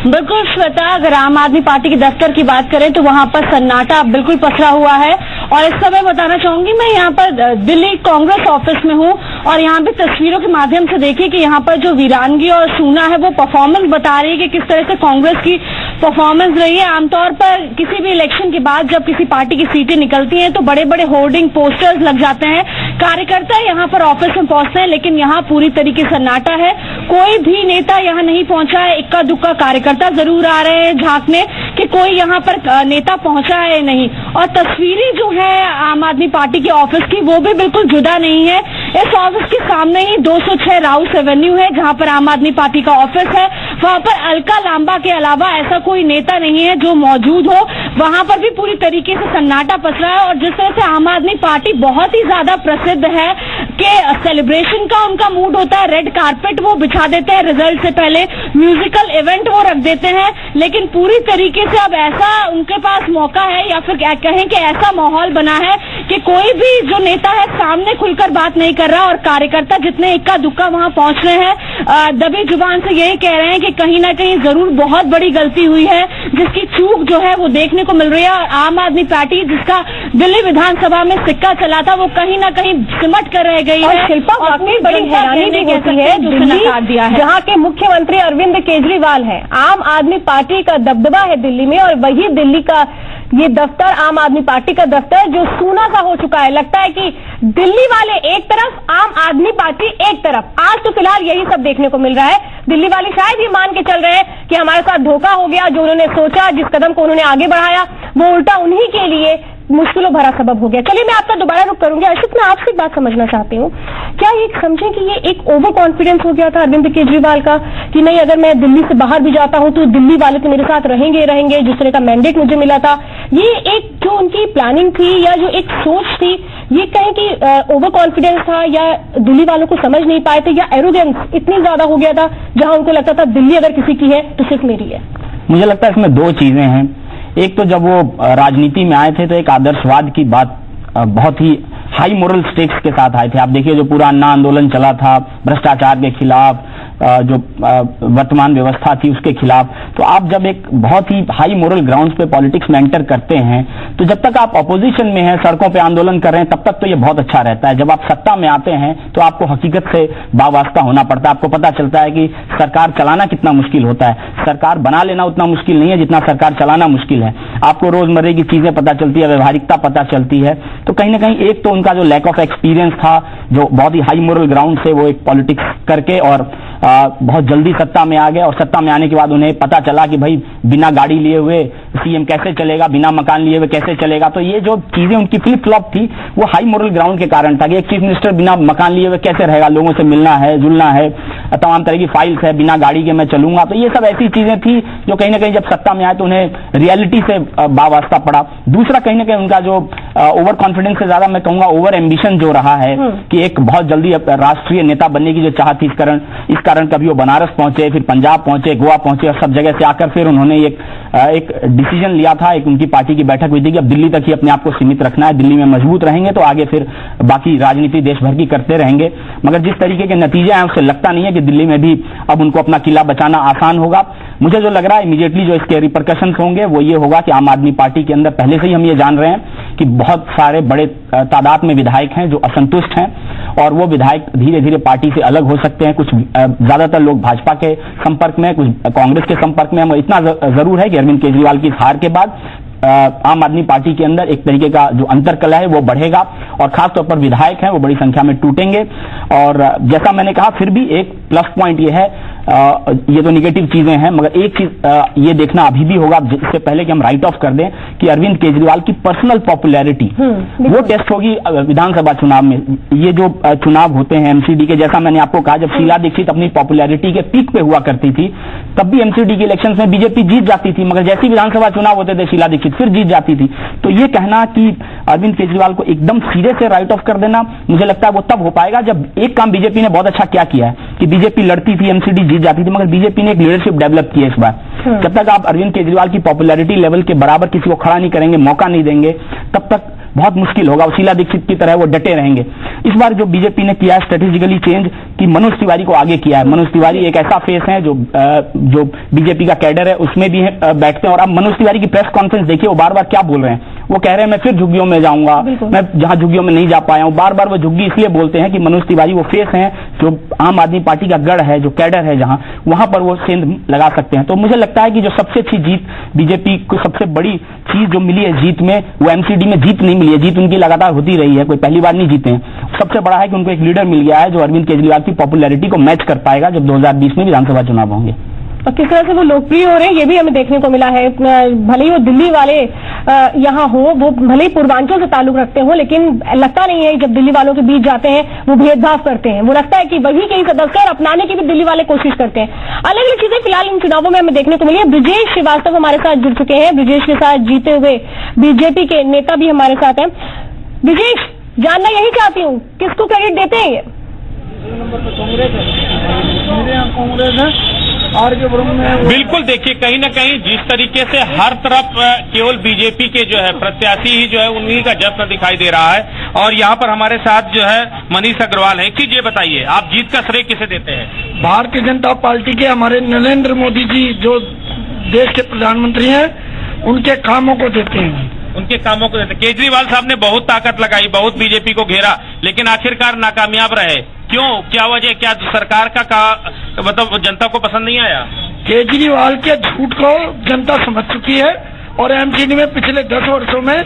बिल्कुल श्वेता, अगर आम आदमी पार्टी के दफ्तर की बात करें तो वहां पर सन्नाटा बिल्कुल पसरा हुआ है। और इस समय बताना चाहूंगी, मैं यहाँ पर दिल्ली कांग्रेस ऑफिस में हूँ और यहाँ पे तस्वीरों के माध्यम से देखिए कि यहाँ पर जो वीरानगी और सूना है वो परफॉर्मेंस बता रही है कि किस तरह से कांग्रेस की परफॉर्मेंस रही है। आमतौर पर किसी भी इलेक्शन के बाद जब किसी पार्टी की सीटें निकलती हैं तो बड़े बड़े होर्डिंग पोस्टर्स लग जाते हैं, कार्यकर्ता यहाँ पर ऑफिस में पहुंचते हैं, लेकिन यहाँ पूरी तरीके से सन्नाटा है। कोई भी नेता यहाँ नहीं पहुंचा है, इक्का दुक्का कार्यकर्ता जरूर आ रहे हैं झांकने कि कोई यहाँ पर नेता पहुंचा है नहीं। और तस्वीरें जो है आम आदमी पार्टी के ऑफिस की वो भी बिल्कुल जुदा नहीं है। इस ऑफिस के सामने ही 206 राउस एवेन्यू है जहां पर आम आदमी पार्टी का ऑफिस है। वहां पर अलका लांबा के अलावा ऐसा कोई नेता नहीं है जो मौजूद हो। वहां पर भी पूरी तरीके से सन्नाटा पसरा है। और जिस तरह से आम आदमी पार्टी बहुत ही ज्यादा प्रसिद्ध है कि सेलिब्रेशन का उनका मूड होता है, रेड कारपेट वो बिछा देते हैं रिजल्ट से पहले, म्यूजिकल इवेंट वो रख देते हैं, लेकिन पूरी तरीके से अब ऐसा उनके पास मौका है या फिर कहें कि ऐसा माहौल बना है कि कोई भी जो नेता है सामने खुलकर बात नहीं कर रहा और कार्यकर्ता जितने इक्का दुक्का वहां पहुंच रहे हैं दबी जुबान से यही कह रहे हैं कि कहीं ना कहीं जरूर बहुत बड़ी गलती हुई है, जिसकी चूक जो है वो देखने को मिल रही है। और आम आदमी पार्टी जिसका दिल्ली विधानसभा में सिक्का चला था वो कहीं ना कहीं सिमट कर रह गई है। शिल्पा, वाकई बड़ी हैरानी भी होती है दिल्ली जहाँ के मुख्यमंत्री अरविंद केजरीवाल हैं, आम आदमी पार्टी का दबदबा है दिल्ली में, और वही दिल्ली का ये दफ्तर आम आदमी पार्टी का दफ्तर जो सूना सा हो चुका है। लगता है कि दिल्ली वाले एक तरफ, आम आदमी पार्टी एक तरफ। आज तो फिलहाल यही सब देखने को मिल रहा है। दिल्ली वाले शायद ये मान के चल रहे हैं कि हमारे साथ धोखा हो गया, जो उन्होंने सोचा, जिस कदम को उन्होंने आगे बढ़ाया वो उल्टा उन्हीं के लिए मुश्किलों भरा सबब हो गया। चलिए मैं आपका दोबारा रुख करूंगी। अर्षित, मैं आपसे एक बात समझना चाहती हूँ, क्या ये समझें कि ये एक ओवर कॉन्फिडेंस हो गया था अरविंद केजरीवाल का कि नहीं, अगर मैं दिल्ली से बाहर भी जाता हूं तो दिल्ली वाले तो मेरे साथ रहेंगे, जिस तरह का मैंडेट मुझे मिला था, ये एक जो उनकी प्लानिंग थी या जो एक सोच थी, ये कहें कि ओवर कॉन्फिडेंस था या दिल्ली वालों को समझ नहीं पाए थे, या एरोगेंस इतनी ज्यादा हो गया था जहां उनको लगता था दिल्ली अगर किसी की है तो सिर्फ मेरी है? मुझे लगता है इसमें दो चीजें हैं। एक तो जब वो राजनीति में आए थे तो एक आदर्शवाद की बात बहुत ही हाई मोरल स्टेक्स के साथ आए थे। आप देखिए जो पूरा अन्ना आंदोलन चला था भ्रष्टाचार के खिलाफ, जो वर्तमान व्यवस्था थी उसके खिलाफ, तो आप जब एक बहुत ही हाई मोरल ग्राउंड्स पे पॉलिटिक्स में एंटर करते हैं तो जब तक आप अपोजिशन में हैं, सड़कों पे आंदोलन कर रहे हैं, तब तक तो ये बहुत अच्छा रहता है। जब आप सत्ता में आते हैं तो आपको हकीकत से वाबस्ता होना पड़ता है। आपको पता चलता है कि सरकार चलाना कितना मुश्किल होता है। सरकार बना लेना उतना मुश्किल नहीं है जितना सरकार चलाना मुश्किल है। आपको रोजमर्रे की चीजें पता चलती है, व्यवहारिकता पता चलती है। तो कहीं ना कहीं एक तो उनका जो लैक ऑफ एक्सपीरियंस था, जो बहुत ही हाई मोरल ग्राउंड से वो एक पॉलिटिक्स करके और बहुत जल्दी सत्ता में आ गए, और सत्ता में आने के बाद उन्हें पता चला कि भाई बिना गाड़ी लिए हुए सीएम कैसे चलेगा, बिना मकान लिए हुए कैसे चलेगा। तो ये जो चीजें उनकी फ्लिप फ्लॉप थी वो हाई मोरल ग्राउंड के कारण था कि एक चीफ मिनिस्टर बिना मकान लिए हुए कैसे रहेगा, लोगों से मिलना है, जुलना है, तमाम तरह की फाइल्स है, बिना गाड़ी के मैं चलूंगा। तो ये सब ऐसी चीजें थी जो कहीं ना कहीं जब सत्ता में आए तो उन्हें रियलिटी से वाबस्ता पड़ा। दूसरा कहीं ना कहीं उनका जो ओवर कॉन्फिडेंस से ज्यादा मैं कहूंगा ओवर एम्बिशन जो रहा है कि एक बहुत जल्दी राष्ट्रीय नेता बनने की जो चाहत थी, इस कारण कभी वो बनारस पहुंचे, फिर पंजाब पहुंचे, गोवा पहुंचे, और सब जगह से आकर फिर उन्होंने एक डिसीजन लिया था। एक उनकी पार्टी की बैठक हुई थी कि अब दिल्ली तक ही अपने आप को सीमित रखना है, दिल्ली में मजबूत रहेंगे तो आगे फिर बाकी राजनीति देश भर की करते रहेंगे। मगर जिस तरीके के नतीजे आए उससे लगता नहीं है कि दिल्ली में भी अब उनको अपना किला बचाना आसान होगा। मुझे जो लग रहा है इमीडिएटली जो इसके रिपरकशंस होंगे वो ये होगा कि आम आदमी पार्टी के अंदर पहले से ही हम ये जान रहे हैं कि बहुत सारे बड़े तादाद में विधायक हैं जो असंतुष्ट हैं, और वो विधायक धीरे धीरे पार्टी से अलग हो सकते हैं। कुछ ज्यादातर लोग भाजपा के संपर्क में, कुछ कांग्रेस के संपर्क में। इतना जरूर है कि अरविंद केजरीवाल की हार के बाद आम आदमी पार्टी के अंदर एक तरीके का जो अंतरकलह है वो बढ़ेगा, और खासतौर पर विधायक हैं वो बड़ी संख्या में टूटेंगे। और जैसा मैंने कहा, फिर भी एक प्लस पॉइंट ये है, ये तो निगेटिव चीजें हैं, मगर एक चीज ये देखना अभी भी होगा इससे पहले कि हम राइट ऑफ कर दें कि अरविंद केजरीवाल की पर्सनल पॉपुलैरिटी वो टेस्ट होगी विधानसभा चुनाव में। ये जो चुनाव होते हैं एमसीडी के, जैसा मैंने आपको कहा, जब शीला दीक्षित अपनी पॉपुलैरिटी के पीक पे हुआ करती थी तब भी एमसीडी के इलेक्शन में बीजेपी जीत जाती थी, मगर जैसे विधानसभा चुनाव होते थे शीला दीक्षित फिर जीत जाती थी। तो ये कहना कि अरविंद केजरीवाल को एकदम सीधे से राइट ऑफ कर देना, मुझे लगता है वो तब हो पाएगा जब एक काम बीजेपी ने बहुत अच्छा क्या किया है कि बीजेपी लड़ती थी, एमसीडी जीत जाती थी, मगर बीजेपी ने एक लीडरशिप डेवलप की है इस बार। जब तक आप अरविंद केजरीवाल की पॉपुलैरिटी लेवल के बराबर किसी को खड़ा नहीं करेंगे, मौका नहीं देंगे, तब तक बहुत मुश्किल होगा। शीला दीक्षित की तरह वो डटे रहेंगे। इस बार जो बीजेपी ने किया है स्ट्रेटेजिकली चेंज कि मनोज तिवारी को आगे किया है। मनोज तिवारी एक ऐसा फेस है जो बीजेपी का कैडर है उसमें भी बैठते हैं। और आप मनोज तिवारी की प्रेस कॉन्फ्रेंस देखिए, वो बार बार क्या बोल रहे हैं। वो कह रहे हैं मैं फिर झुग्गियों में जाऊंगा, मैं जहां झुग्गियों में नहीं जा पाया हूं। बार बार वो झुग्गी इसलिए बोलते हैं कि मनोज तिवारी वो फेस हैं जो आम आदमी पार्टी का गढ़ है, जो कैडर है, जहां वहां पर वो सेंध लगा सकते हैं। तो मुझे लगता है कि जो सबसे अच्छी जीत बीजेपी को सबसे बड़ी चीज जो मिली है जीत में, वो एमसीडी में जीत नहीं मिली है। जीत उनकी लगातार होती रही है, कोई पहली बार नहीं जीते हैं। सबसे बड़ा है कि उनको एक लीडर मिल गया है जो अरविंद केजरीवाल की पॉपुलैरिटी को मैच कर पाएगा जब 2020 में विधानसभा चुनाव होंगे। और किस तरह से वो लोकप्रिय हो रहे हैं ये भी हमें देखने को मिला है। भले ही वो दिल्ली वाले यहाँ हो, वो भले ही पूर्वांचल से ताल्लुक रखते हो, लेकिन लगता नहीं है जब दिल्ली वालों के बीच जाते हैं वो भेदभाव करते हैं। वो लगता है कि वही के ही सदस्य और अपनाने की भी दिल्ली वाले कोशिश करते हैं। अलग अलग चीजें फिलहाल इन चुनावों में हमें देखने को मिली है। ब्रिजेश श्रीवास्तव हमारे साथ जुड़ चुके हैं। ब्रिजेश के साथ जीते हुए बीजेपी के नेता भी हमारे साथ हैं। ब्रिजेश, जानना यही चाहती हूँ, किसको क्रेडिट देते हैं ये? कांग्रेस है। बिल्कुल, देखिए कहीं ना कहीं जिस तरीके से हर तरफ केवल बीजेपी के जो है प्रत्याशी ही जो है उन्हीं का जश्न दिखाई दे रहा है। और यहाँ पर हमारे साथ जो है मनीष अग्रवाल है। एक चीज ये बताइए, आप जीत का श्रेय किसे देते हैं? भारतीय जनता पार्टी के हमारे नरेंद्र मोदी जी जो देश के प्रधानमंत्री हैं उनके कामों को देते हैं। उनके कामों को देते। केजरीवाल साहब ने बहुत ताकत लगाई, बहुत बीजेपी को घेरा, लेकिन आखिरकार नाकामयाब रहे। क्यों? क्या वजह? क्या सरकार का मतलब जनता को पसंद नहीं आया? केजरीवाल के झूठ को जनता समझ चुकी है और एमसीडी में पिछले 10 वर्षों में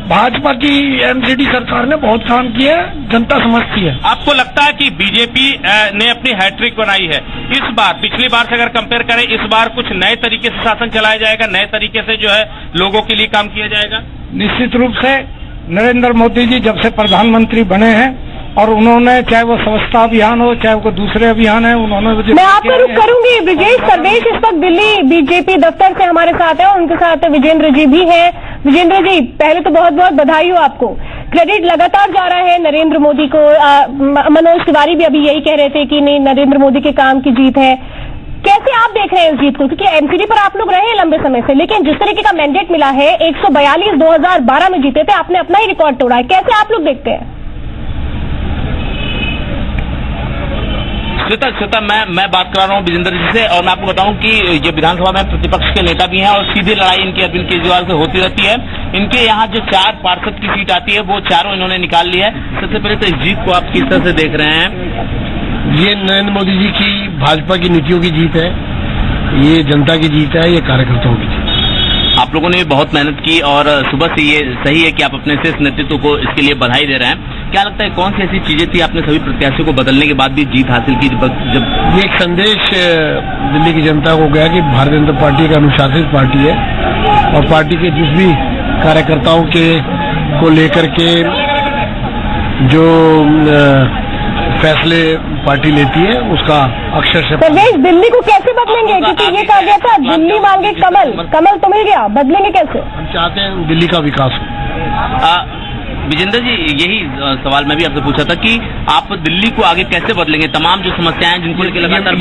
भाजपा की एमसीडी सरकार ने बहुत काम किया है, जनता समझती है। आपको लगता है कि बीजेपी ने अपनी हैट्रिक बनाई है इस बार? पिछली बार से अगर कंपेयर करें, इस बार कुछ नए तरीके से शासन चलाया जाएगा, नए तरीके से जो है लोगों के लिए काम किया जाएगा? निश्चित रूप से नरेंद्र मोदी जी जब से प्रधानमंत्री बने हैं और उन्होंने चाहे वो स्वच्छता अभियान हो चाहे वो दूसरे अभियान है, उन्होंने मैं आपका रुख करूंगी। ब्रिजेश सर्वेश इस वक्त दिल्ली बीजेपी दफ्तर से हमारे साथ है और उनके साथ विजेंद्र जी भी हैं। विजेंद्र जी, पहले तो बहुत बहुत बधाई हो आपको। क्रेडिट लगातार जा रहा है नरेंद्र मोदी को। मनोज तिवारी भी अभी यही कह रहे थे कि नहीं, नरेंद्र मोदी के काम की जीत है। कैसे आप देख रहे हैं इस जीत को? क्योंकि एमसीडी पर आप लोग रहे हैं लंबे समय से, लेकिन जिस तरीके का मैंडेट मिला है 142 2012 में जीते थे, आपने अपना ही रिकॉर्ड तोड़ा है। कैसे आप लोग देखते हैं? श्वेता, मैं बात कर रहा हूँ विजेंद्र जी से और मैं आपको बताऊं कि ये विधानसभा में प्रतिपक्ष के नेता भी हैं और सीधी लड़ाई इनकी अरविंद केजरीवाल से होती रहती है। इनके यहाँ जो 4 पार्षद की सीट आती है वो चारों इन्होंने निकाल ली है। सबसे पहले तो इस जीत को आप किस तरह से देख रहे हैं? ये नरेंद्र मोदी जी की भाजपा की नीतियों की जीत है, ये जनता की जीत है, ये कार्यकर्ताओं की जीत। आप लोगों ने बहुत मेहनत की और सुबह से ये सही है कि आप अपने शीर्ष नेतृत्व को इसके लिए बधाई दे रहे हैं। क्या लगता है कौन सी ऐसी चीजें थी आपने सभी प्रत्याशियों को बदलने के बाद भी जीत हासिल की? जब ये एक संदेश दिल्ली की जनता को गया कि भारतीय जनता पार्टी एक अनुशासित पार्टी है और पार्टी के जिस भी कार्यकर्ताओं के को लेकर के जो फैसले पार्टी लेती है उसका अक्षर से सर्वेश, दिल्ली को कैसे बदलेंगे? क्योंकि ये कहा गया था दिल्ली मांगे कमल, कमल तो मिल गया, बदलेंगे कैसे? हम चाहते हैं दिल्ली का विकास हो। विजेंद्र जी, यही सवाल मैं भी आपसे पूछा था कि आप दिल्ली को आगे कैसे बदलेंगे? तमाम जो समस्याएं जिनको लेकर लगातार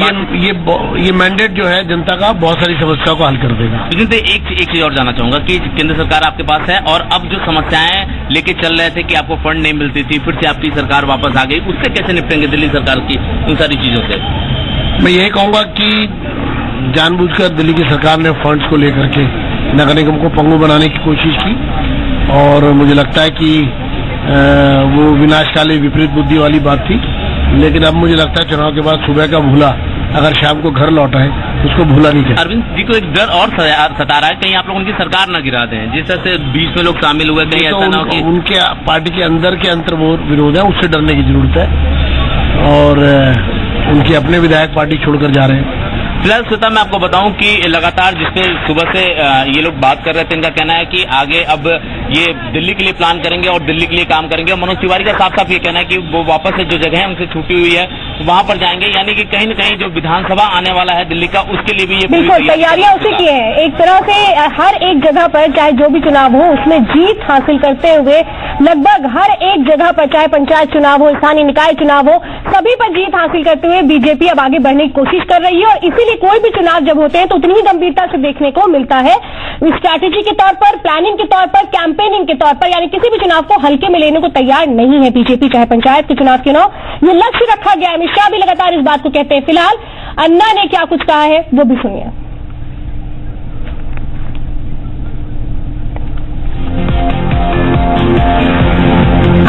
ये मैंडेट जो है जनता का बहुत सारी समस्याओं को हल कर देगा। विजेंद्र, एक चीज और जानना चाहूंगा कि केंद्र सरकार आपके पास है और अब जो समस्याएं लेके चल रहे थे कि आपको फंड नहीं मिलती थी, फिर से आपकी सरकार वापस आ गई, उससे कैसे निपटेंगे दिल्ली सरकार की उन सारी चीजों से? मैं यही कहूंगा कि जानबूझकर दिल्ली की सरकार ने फंड्स को लेकर के नगर निगम को पंगु बनाने की कोशिश की और मुझे लगता है कि वो विनाशकाली विपरीत बुद्धि वाली बात थी। लेकिन अब मुझे लगता है चुनाव के बाद सुबह का भूला अगर शाम को घर लौटा है उसको भूला नहीं चाहिए। अरविंद जी को एक डर और सता रहा है, कहीं आप लोग उनकी सरकार न गिरा दें, जिस तरह से बीच में लोग शामिल हुए, कहीं ऐसा ना हो कि उनके पार्टी के अंदर के विरोध है, उससे डरने की जरूरत है और उनके अपने विधायक पार्टी छोड़कर जा रहे हैं। फिलहाल श्वेता, मैं आपको बताऊं कि लगातार जिससे सुबह से ये लोग बात कर रहे थे, इनका कहना है कि आगे अब ये दिल्ली के लिए प्लान करेंगे और दिल्ली के लिए काम करेंगे। और मनोज तिवारी का साफ साफ ये कहना है कि वो वापस से जो जगह है उनसे छूटी हुई है वहां पर जाएंगे, यानी कि कहीं न कहीं जो विधानसभा आने वाला है दिल्ली का उसके लिए भी ये बिल्कुल तैयारियां उसी की है। एक तरह से हर एक जगह पर चाहे जो भी चुनाव हो उसमें जीत हासिल करते हुए लगभग हर एक जगह पर, चाहे पंचायत चुनाव हो, स्थानीय निकाय चुनाव हो, सभी पर जीत हासिल करते हुए बीजेपी अब आगे बढ़ने की कोशिश कर रही है। और इसीलिए कोई भी चुनाव जब होते हैं तो उतनी ही गंभीरता से देखने को मिलता है। स्ट्रैटेजी के तौर पर, प्लानिंग के तौर पर, कैंपेन कैंपेनिंग के तौर पर, यानी किसी भी चुनाव को हल्के में लेने को तैयार नहीं है बीजेपी, चाहे पंचायत के चुनाव के हो। ये लक्ष्य रखा गया है। अमित शाह भी लगातार इस बात को कहते हैं। फिलहाल अन्ना ने क्या कुछ कहा है वो भी सुनिए।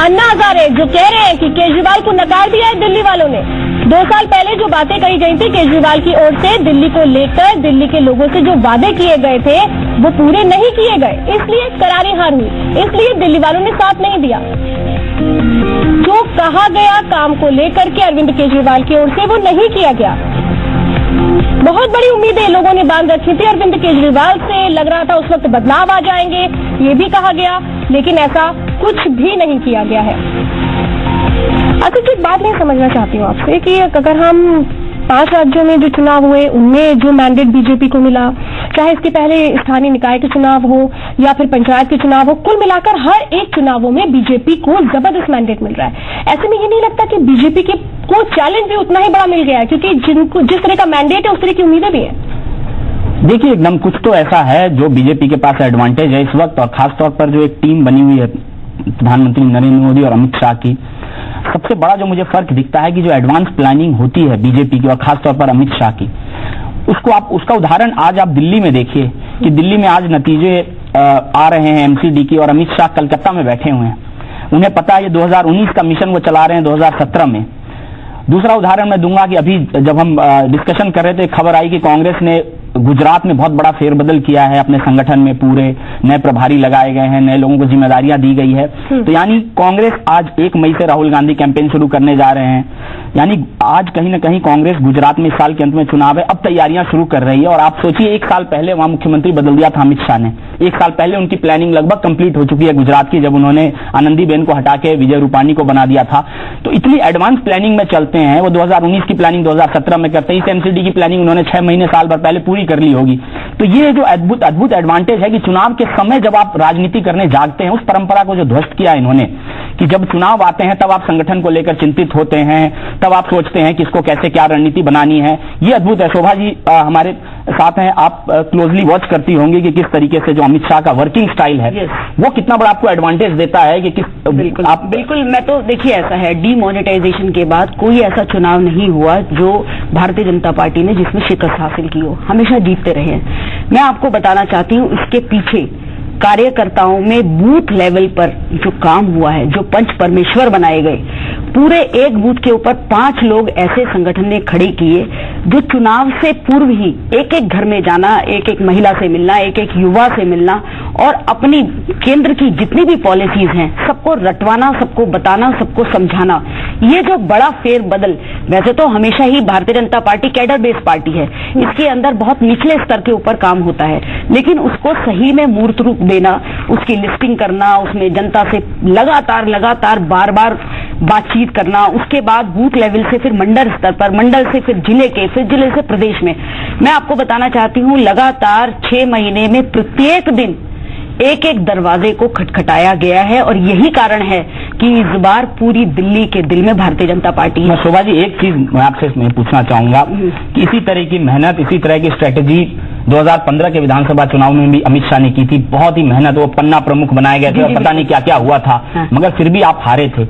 अन्ना हजारे जो कह रहे हैं कि केजरीवाल को नकार दिया है दिल्ली वालों ने। 2 साल पहले जो बातें कही गई थी केजरीवाल की ओर से दिल्ली को लेकर, दिल्ली के लोगों से जो वादे किए गए थे वो पूरे नहीं किए गए, इसलिए करारी हार हुई, इसलिए दिल्ली वालों ने साथ नहीं दिया। जो कहा गया काम को लेकर के अरविंद केजरीवाल की ओर से वो नहीं किया गया। बहुत बड़ी उम्मीदें लोगों ने बांध रखी थी अरविंद केजरीवाल से, लग रहा था उस वक्त बदलाव आ जाएंगे, ये भी कहा गया, लेकिन ऐसा कुछ भी नहीं किया गया है। अच्छा, एक बात मैं समझना चाहती हूँ आपसे कि अगर हम 5 राज्यों में जो चुनाव हुए उनमें जो मैंडेट बीजेपी को मिला, चाहे इसके पहले स्थानीय निकाय के चुनाव हो या फिर पंचायत के चुनाव हो, कुल मिलाकर हर एक चुनावों में बीजेपी को जबरदस्त मैंडेट मिल रहा है। ऐसे में ये नहीं लगता कि बीजेपी को चैलेंज भी उतना ही बड़ा मिल गया है, क्योंकि जिनको जिस तरह का मैंडेट है उस तरह की उम्मीदें भी है। देखिए, एकदम कुछ तो ऐसा है जो बीजेपी के पास एडवांटेज है इस वक्त, और खासतौर पर जो एक टीम बनी हुई है प्रधानमंत्री नरेंद्र मोदी और अमित शाह की, सबसे बड़ा जो मुझे फर्क दिखता है कि जो एडवांस प्लानिंग होती है बीजेपी की और खासतौर पर अमित शाह की, उसका उदाहरण आज आप दिल्ली में देखिए कि दिल्ली में आज नतीजे आ रहे हैं एमसीडी की, और अमित शाह कलकत्ता में बैठे हुए हैं। उन्हें पता है ये 2019 का मिशन वो चला रहे हैं 2017 में। दूसरा उदाहरण मैं दूंगा कि अभी जब हम डिस्कशन कर रहे थे, खबर आई कि कांग्रेस ने गुजरात में बहुत बड़ा फेरबदल किया है अपने संगठन में, पूरे नए प्रभारी लगाए गए हैं, नए लोगों को जिम्मेदारियां दी गई है। तो यानी कांग्रेस आज 1 मई से राहुल गांधी कैंपेन शुरू करने जा रहे हैं, यानी आज कहीं ना कहीं कांग्रेस गुजरात में इस साल के अंत में चुनाव है, अब तैयारियां शुरू कर रही है। और आप सोचिए 1 साल पहले वहां मुख्यमंत्री बदल दिया था अमित शाह ने, 1 साल पहले उनकी प्लानिंग लगभग कंप्लीट हो चुकी है गुजरात की, जब उन्होंने आनंदीबेन को हटा के विजय रूपानी को बना दिया था। तो इतनी एडवांस प्लानिंग में चलते हैं, वो 2019 की प्लानिंग 2017 में करते हैं। इस एमसीडी की प्लानिंग उन्होंने 6 महीने साल भर पहले पूरी कर ली होगी। तो ये जो अद्भुत एडवांटेज है कि चुनाव के समय जब आप राजनीति करने जागते हैं, उस परंपरा को जो ध्वस्त किया इन्होंने, कि जब चुनाव आते हैं तब आप संगठन को लेकर चिंतित होते हैं, तब आप सोचते हैं कि इसको कैसे क्या रणनीति बनानी है। ये अद्भुत है। शोभा जी हमारे साथ हैं, आप क्लोजली वॉच करती होंगी कि किस तरीके से जो अमित शाह का वर्किंग स्टाइल है वो कितना बड़ा आपको एडवांटेज देता है कि किस बिल्कुल मैं तो देखिए ऐसा है, डीमोनेटाइजेशन के बाद कोई ऐसा चुनाव नहीं हुआ जो भारतीय जनता पार्टी ने जिसमें शिकस्त हासिल की हो, हमेशा जीतते रहे हैं। मैं आपको बताना चाहती हूँ इसके पीछे कार्यकर्ताओं में बूथ लेवल पर जो काम हुआ है, जो पंच परमेश्वर बनाए गए, पूरे एक बूथ के ऊपर 5 लोग ऐसे संगठन ने खड़े किए जो चुनाव से पूर्व ही एक एक घर में जाना, एक एक महिला से मिलना, एक एक युवा से मिलना और अपनी केंद्र की जितनी भी पॉलिसीज हैं सबको रटवाना, सबको बताना, सबको समझाना। ये जो बड़ा फेरबदल, वैसे तो हमेशा ही Bharatiya Janata party cadre based party है, इसके अंदर बहुत निचले स्तर के ऊपर काम होता है, लेकिन उसको सही में मूर्त रूप देना, उसकी लिस्टिंग करना, उसमें जनता से लगातार बार बातचीत करना, उसके बाद बूथ लेवल से फिर मंडल स्तर पर, मंडल से फिर जिले के, फिर जिले से प्रदेश में। मैं आपको बताना चाहती हूं लगातार 6 महीने में प्रत्येक दिन एक एक दरवाजे को खटखटाया गया है और यही कारण है कि इस बार पूरी दिल्ली के दिल में भारतीय जनता पार्टी है। शोभा जी एक चीज मैं आपसे पूछना चाहूंगा कि इसी तरह की मेहनत, इसी तरह की स्ट्रेटेजी 2015 के विधानसभा चुनाव में भी अमित शाह ने की थी। बहुत ही मेहनत, वो पन्ना प्रमुख बनाए गए थे और पता नहीं क्या क्या हुआ था, मगर फिर भी आप हारे थे।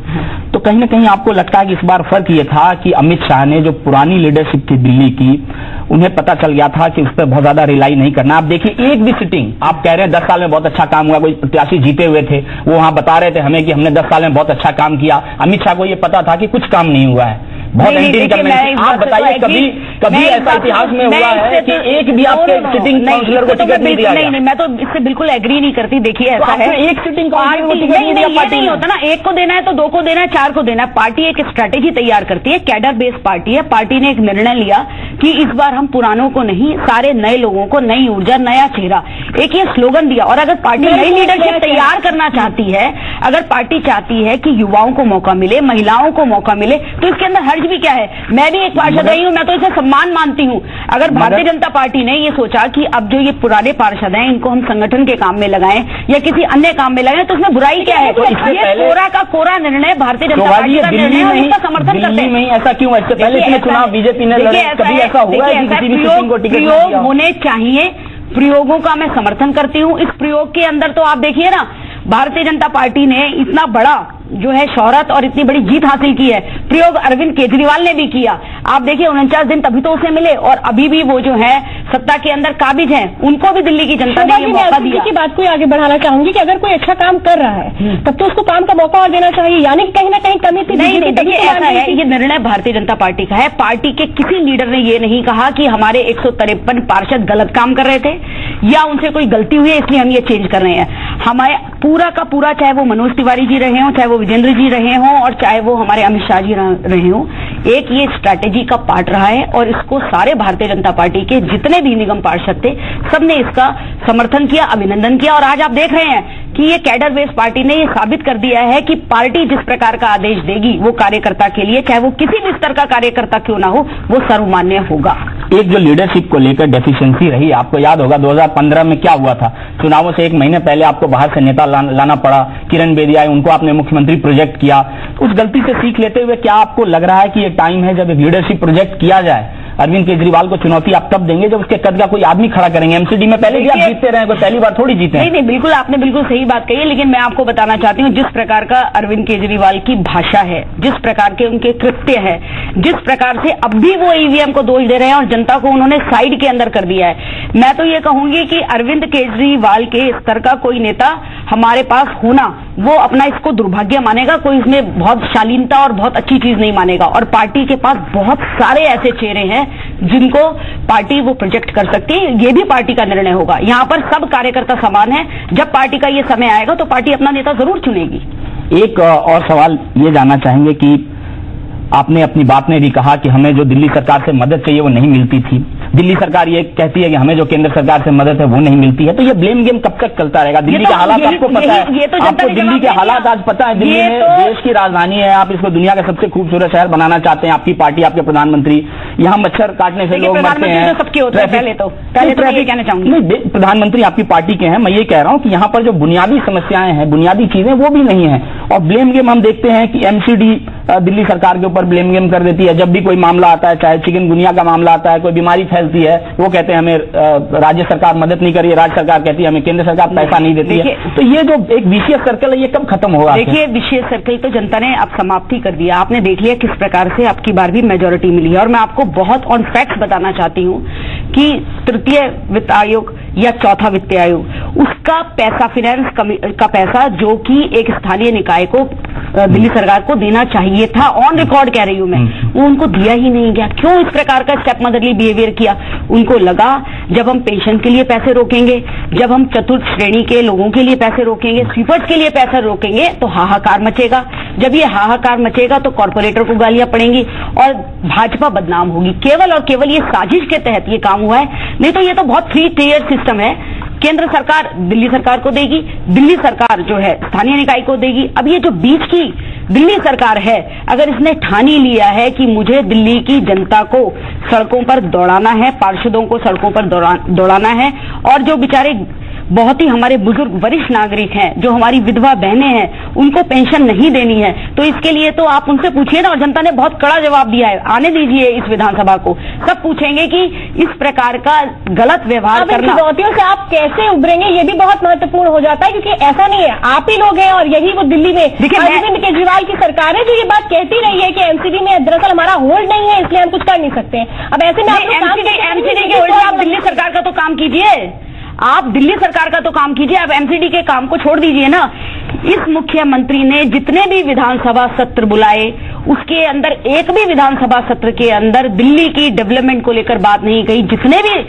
तो कहीं ना कहीं आपको लगता है कि इस बार फर्क ये था कि अमित शाह ने जो पुरानी लीडरशिप थी दिल्ली की, उन्हें पता चल गया था कि उस पर बहुत ज्यादा रिलाई नहीं करना। आप देखिए एक भी सिटिंग, आप कह रहे हैं 10 साल में बहुत अच्छा काम हुआ, कोई प्रत्याशी जीते हुए थे वो वहां बता रहे थे हमें कि हमने 10 साल में बहुत अच्छा काम किया। अमित शाह को ये पता था कि कुछ काम नहीं हुआ है, बहुत आप बताइए कभी ऐसा इतिहास में हुआ है कि एक भी आपके सिटिंग काउंसिलर को टिकट नहीं दिया? नहीं, मैं तो इससे बिल्कुल एग्री नहीं करती। देखिए ऐसा है, एक सिटिंग काउंसिलर को टिकट नहीं दिया, पार्टी नहीं होता ना, 1 को देना है तो 2 को देना है, 4 को देना है। पार्टी एक स्ट्रेटेजी तैयार करती है, कैडर बेस्ड पार्टी है। पार्टी ने एक निर्णय लिया कि इस बार हम पुरानों को नहीं, सारे नए लोगों को, नई ऊर्जा, नया चेहरा, एक ये स्लोगन दिया। और अगर पार्टी नई लीडरशिप तैयार करना चाहती है, अगर पार्टी चाहती है कि युवाओं को मौका मिले, महिलाओं को मौका मिले, तो इसके अंदर हर्ज भी क्या है? मैं भी एक पार्षद रही हूं, मैं तो इसे सम्मान मानती हूं। अगर भारतीय जनता पार्टी ने ये सोचा कि अब जो ये पुराने पार्षद हैं इनको हम संगठन के काम में लगाएं या किसी अन्य काम में लगाएं, तो उसमें बुराई क्या है? ये कोरा का कोरा निर्णय भारतीय जनता पार्टी का निर्णय है और इसका समर्थन करते हैं। ऐसा क्यों? इससे पहले इसमें चुनाव बीजेपी ने लड़े, कभी ऐसा हुआ है कि किसी भी सिटिंग को टिकट नहीं दिया? होने चाहिए, प्रयोगों का मैं समर्थन करती हूं। इस प्रयोग के अंदर तो आप देखिए ना, भारतीय जनता पार्टी ने इतना बड़ा जो है शौहरत और इतनी बड़ी जीत हासिल की है, प्रयोग अरविंद केजरीवाल ने भी किया। आप देखिए 49 दिन तभी तो उसे मिले, और अभी भी वो जो है सत्ता के अंदर काबिज हैं, उनको भी दिल्ली की जनता ने ये मौका दिया। की बात को आगे बढ़ाना चाहूंगी कि अगर कोई अच्छा काम कर रहा है तब तो उसको काम का मौका और देना चाहिए, यानी कहीं ना कहीं कमी थी। नहीं, देखिए ऐसा है, ये निर्णय भारतीय जनता पार्टी का है। पार्टी के किसी लीडर ने ये नहीं कहा कि हमारे 153 पार्षद गलत काम कर रहे थे या उनसे कोई गलती हुई है इसलिए हम ये चेंज कर रहे हैं। हमारे पूरा का पूरा, चाहे वो मनोज तिवारी जी रहे हों, चाहे वो विजेंद्र जी रहे हों, और चाहे वो हमारे अमित शाह जी रहे हों, एक ये स्ट्रैटेजी का पार्ट रहा है और इसको सारे भारतीय जनता पार्टी के जितने भी निगम पार्षद थे सबने इसका समर्थन किया, अभिनंदन किया। और आज आप देख रहे हैं कि ये कैडर बेस्ड पार्टी ने ये साबित कर दिया है कि पार्टी जिस प्रकार का आदेश देगी वो कार्यकर्ता के लिए, चाहे वो किसी भी स्तर का कार्यकर्ता क्यों ना हो, वो सर्वमान्य होगा। एक जो लीडरशिप को लेकर डेफिशिएंसी रही, आपको याद होगा 2015 में क्या हुआ था, चुनावों से एक महीने पहले आपको बाहर से नेता लाना पड़ा, किरण बेदी आए, उनको आपने मुख्यमंत्री प्रोजेक्ट किया। उस गलती से सीख लेते हुए क्या आपको लग रहा है कि ये टाइम है जब एक लीडरशिप प्रोजेक्ट किया जाए? अरविंद केजरीवाल को चुनौती आप तब देंगे जब उसके कद का कोई आदमी खड़ा करेंगे। एमसीडी में पहले भी आप जीतते रहे, कोई पहली बार थोड़ी जीते हैं। नहीं, बिल्कुल आपने बिल्कुल सही बात कही है, लेकिन मैं आपको बताना चाहती हूँ जिस प्रकार का अरविंद केजरीवाल की भाषा है, जिस प्रकार के उनके कृत्य है, जिस प्रकार से अब भी वो ईवीएम को दोष दे रहे हैं और जनता को उन्होंने साइड के अंदर कर दिया है, मैं तो ये कहूंगी कि अरविंद केजरीवाल के स्तर का कोई नेता हमारे पास होना वो अपना इसको दुर्भाग्य मानेगा, कोई इसमें बहुत शालीनता और बहुत अच्छी चीज नहीं मानेगा। और पार्टी के पास बहुत सारे ऐसे चेहरे हैं जिनको पार्टी वो प्रोजेक्ट कर सकती है, ये भी पार्टी का निर्णय होगा। यहाँ पर सब कार्यकर्ता समान है, जब पार्टी का ये समय आएगा तो पार्टी अपना नेता जरूर चुनेगी। एक और सवाल ये जानना चाहेंगे कि आपने अपनी बात में भी कहा कि हमें जो दिल्ली सरकार से मदद चाहिए वो नहीं मिलती थी, दिल्ली सरकार ये कहती है कि हमें जो केंद्र सरकार से मदद है वो नहीं मिलती है, तो ये ब्लेम गेम कब तक चलता रहेगा? दिल्ली के हालात आपको पता है, आपको दिल्ली के हालात आज पता है, दिल्ली में देश की राजधानी है, आप इसको दुनिया का सबसे खूबसूरत शहर बनाना चाहते हैं, आपकी पार्टी, आपके प्रधानमंत्री, यहाँ मच्छर काटने से लोग मरते हैं। पहले तो कहना चाहूंगी प्रधानमंत्री आपकी पार्टी के हैं, मैं ये कह रहा हूँ कि यहाँ पर जो बुनियादी समस्याएं हैं, बुनियादी चीजें वो भी नहीं है। और ब्लेम गेम हम देखते हैं कि एमसीडी दिल्ली सरकार के ऊपर ब्लेम गेम कर देती है, जब भी कोई मामला आता है, चाहे चिकनगुनिया का मामला आता है, कोई बीमारी फैलती है, वो कहते हैं हमें राज्य सरकार मदद नहीं कर रही है, राज्य सरकार कहती है हमें केंद्र सरकार पैसा नहीं देती है। तो ये जो एक विशेष सर्कल है ये कब खत्म होगा? देखिए, विशेष सर्कल तो जनता ने अब समाप्ति कर दिया। आपने देख लिया किस प्रकार से आपकी बार भी मेजोरिटी मिली है। और मैं आपको बहुत ऑन फैक्ट्स बताना चाहती हूँ कि तृतीय वित्त आयोग या चौथा वित्त आयोग, उसका पैसा, फाइनेंस का पैसा जो कि एक स्थानीय निकाय को दिल्ली सरकार को देना चाहिए था, ऑन रिकॉर्ड कह रही हूं मैं, वो उनको दिया ही नहीं गया। क्यों इस प्रकार का स्टेप मदरली बिहेवियर किया? उनको लगा जब हम पेंशन के लिए पैसे रोकेंगे, जब हम चतुर्थ श्रेणी के लोगों के लिए पैसे रोकेंगे, स्वीपर्स के लिए पैसे रोकेंगे तो हाहाकार मचेगा। जब ये हाहाकार मचेगा तो कॉर्पोरेटर को गालियां पड़ेंगी और भाजपा बदनाम होगी। केवल और केवल ये साजिश के तहत ये काम हुआ है, नहीं तो ये तो बहुत फ्री टियर सिस्टम है। केंद्र सरकार दिल्ली सरकार को देगी, दिल्ली सरकार जो है स्थानीय निकाय को देगी। अब ये जो बीच की दिल्ली सरकार है, अगर इसने ठान ही लिया है कि मुझे दिल्ली की जनता को सड़कों पर दौड़ाना है, पार्षदों को सड़कों पर दौड़ाना है, और जो बेचारे बहुत ही हमारे बुजुर्ग वरिष्ठ नागरिक हैं, जो हमारी विधवा बहनें हैं, उनको पेंशन नहीं देनी है, तो इसके लिए तो आप उनसे पूछिए ना। और जनता ने बहुत कड़ा जवाब दिया है, आने दीजिए इस विधानसभा को, सब पूछेंगे कि इस प्रकार का गलत व्यवहार करना, चुनौतियों से आप कैसे उभरेंगे, ये भी बहुत महत्वपूर्ण हो जाता है। क्योंकि ऐसा नहीं है, आप ही लोग हैं और यही वो दिल्ली में अरविंद केजरीवाल की सरकार है जो ये बात कहती रही है कि एमसीडी में दरअसल हमारा होल्ड नहीं है, इसलिए हम कुछ कर नहीं सकते। अब ऐसे में एमसीडी के होल्ड, आप दिल्ली सरकार का तो काम कीजिए, आप दिल्ली सरकार का तो काम कीजिए, आप एमसीडी के काम को छोड़ दीजिए ना। इस मुख्यमंत्री ने जितने भी विधानसभा सत्र बुलाए, उसके अंदर एक भी विधानसभा सत्र के अंदर दिल्ली की डेवलपमेंट को लेकर बात नहीं कही। जितने भी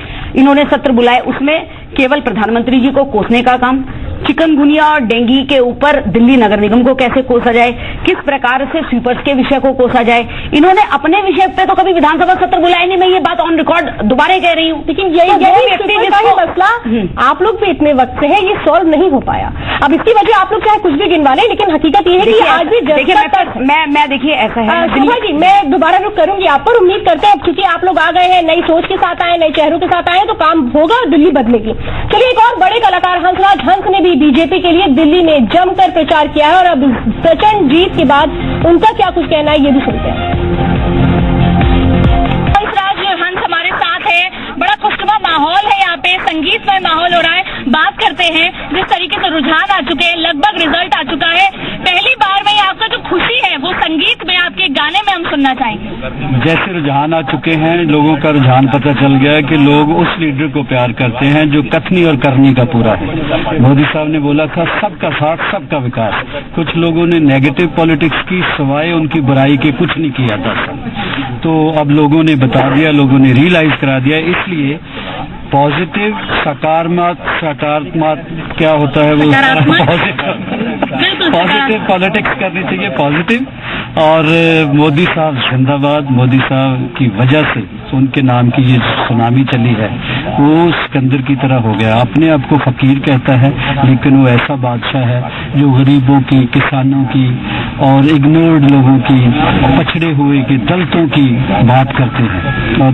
इन्होंने सत्र बुलाए उसमें केवल प्रधानमंत्री जी को कोसने का काम, चिकनगुनिया और डेंगू के ऊपर दिल्ली नगर निगम को कैसे कोसा जाए, किस प्रकार से स्वीपर्स के विषय को कोसा जाए, इन्होंने अपने विषय पे तो कभी विधानसभा सत्र बुलाए नहीं। मैं ये बात ऑन रिकॉर्ड दोबारा कह रही हूँ। लेकिन यही व्यक्ति जिसका मसला आप लोग भी इतने वक्त से है, ये सॉल्व नहीं हो पाया। अब इसकी वजह आप लोग चाहे कुछ भी गिनवा लें, लेकिन हकीकत ये है कि आज भी मैं देखिए ऐसा है शोभा जी, मैं दोबारा रुक करूंगी आप पर। उम्मीद करते हैं क्योंकि आप लोग आ गए हैं, नई सोच के साथ आए, नए चेहरों के साथ आए, तो काम होगा और दिल्ली बदलेगी। चलिए, एक और बड़े कलाकार हंसराज हंस ने भी बीजेपी के लिए दिल्ली में जमकर प्रचार किया है और अब प्रचंड जीत के बाद उनका क्या कुछ कहना है ये भी सुनते हैं। हंसराज हंस हमारे साथ है, बड़ा खुशनुमा माहौल है यहाँ पे, संगीतमय माहौल हो रहा है। बात करते हैं जिस तरीके से रुझान आ चुके हैं, लगभग सुनना चाहेंगे? जैसे रुझान आ चुके हैं, लोगों का रुझान पता चल गया है कि लोग उस लीडर को प्यार करते हैं जो कथनी और करनी का पूरा है। मोदी साहब ने बोला था सबका साथ सबका विकास। कुछ लोगों ने नेगेटिव पॉलिटिक्स की, सवाए उनकी बुराई के कुछ नहीं किया था। तो अब लोगों ने बता दिया, लोगों ने रियलाइज करा दिया। इसलिए पॉजिटिव, सकारात्मक क्या होता है वो पॉजिटिव पॉलिटिक्स करनी चाहिए, पॉजिटिव। और मोदी साहब जिंदाबाद। मोदी साहब की वजह से उनके नाम की ये सुनामी चली है, वो सिकंदर की तरह हो गया। अपने आप को फकीर कहता है, लेकिन वो ऐसा बादशाह है जो गरीबों की, किसानों की और इग्नोर्ड लोगों की, पछड़े हुए की, दलितों की बात करते हैं। और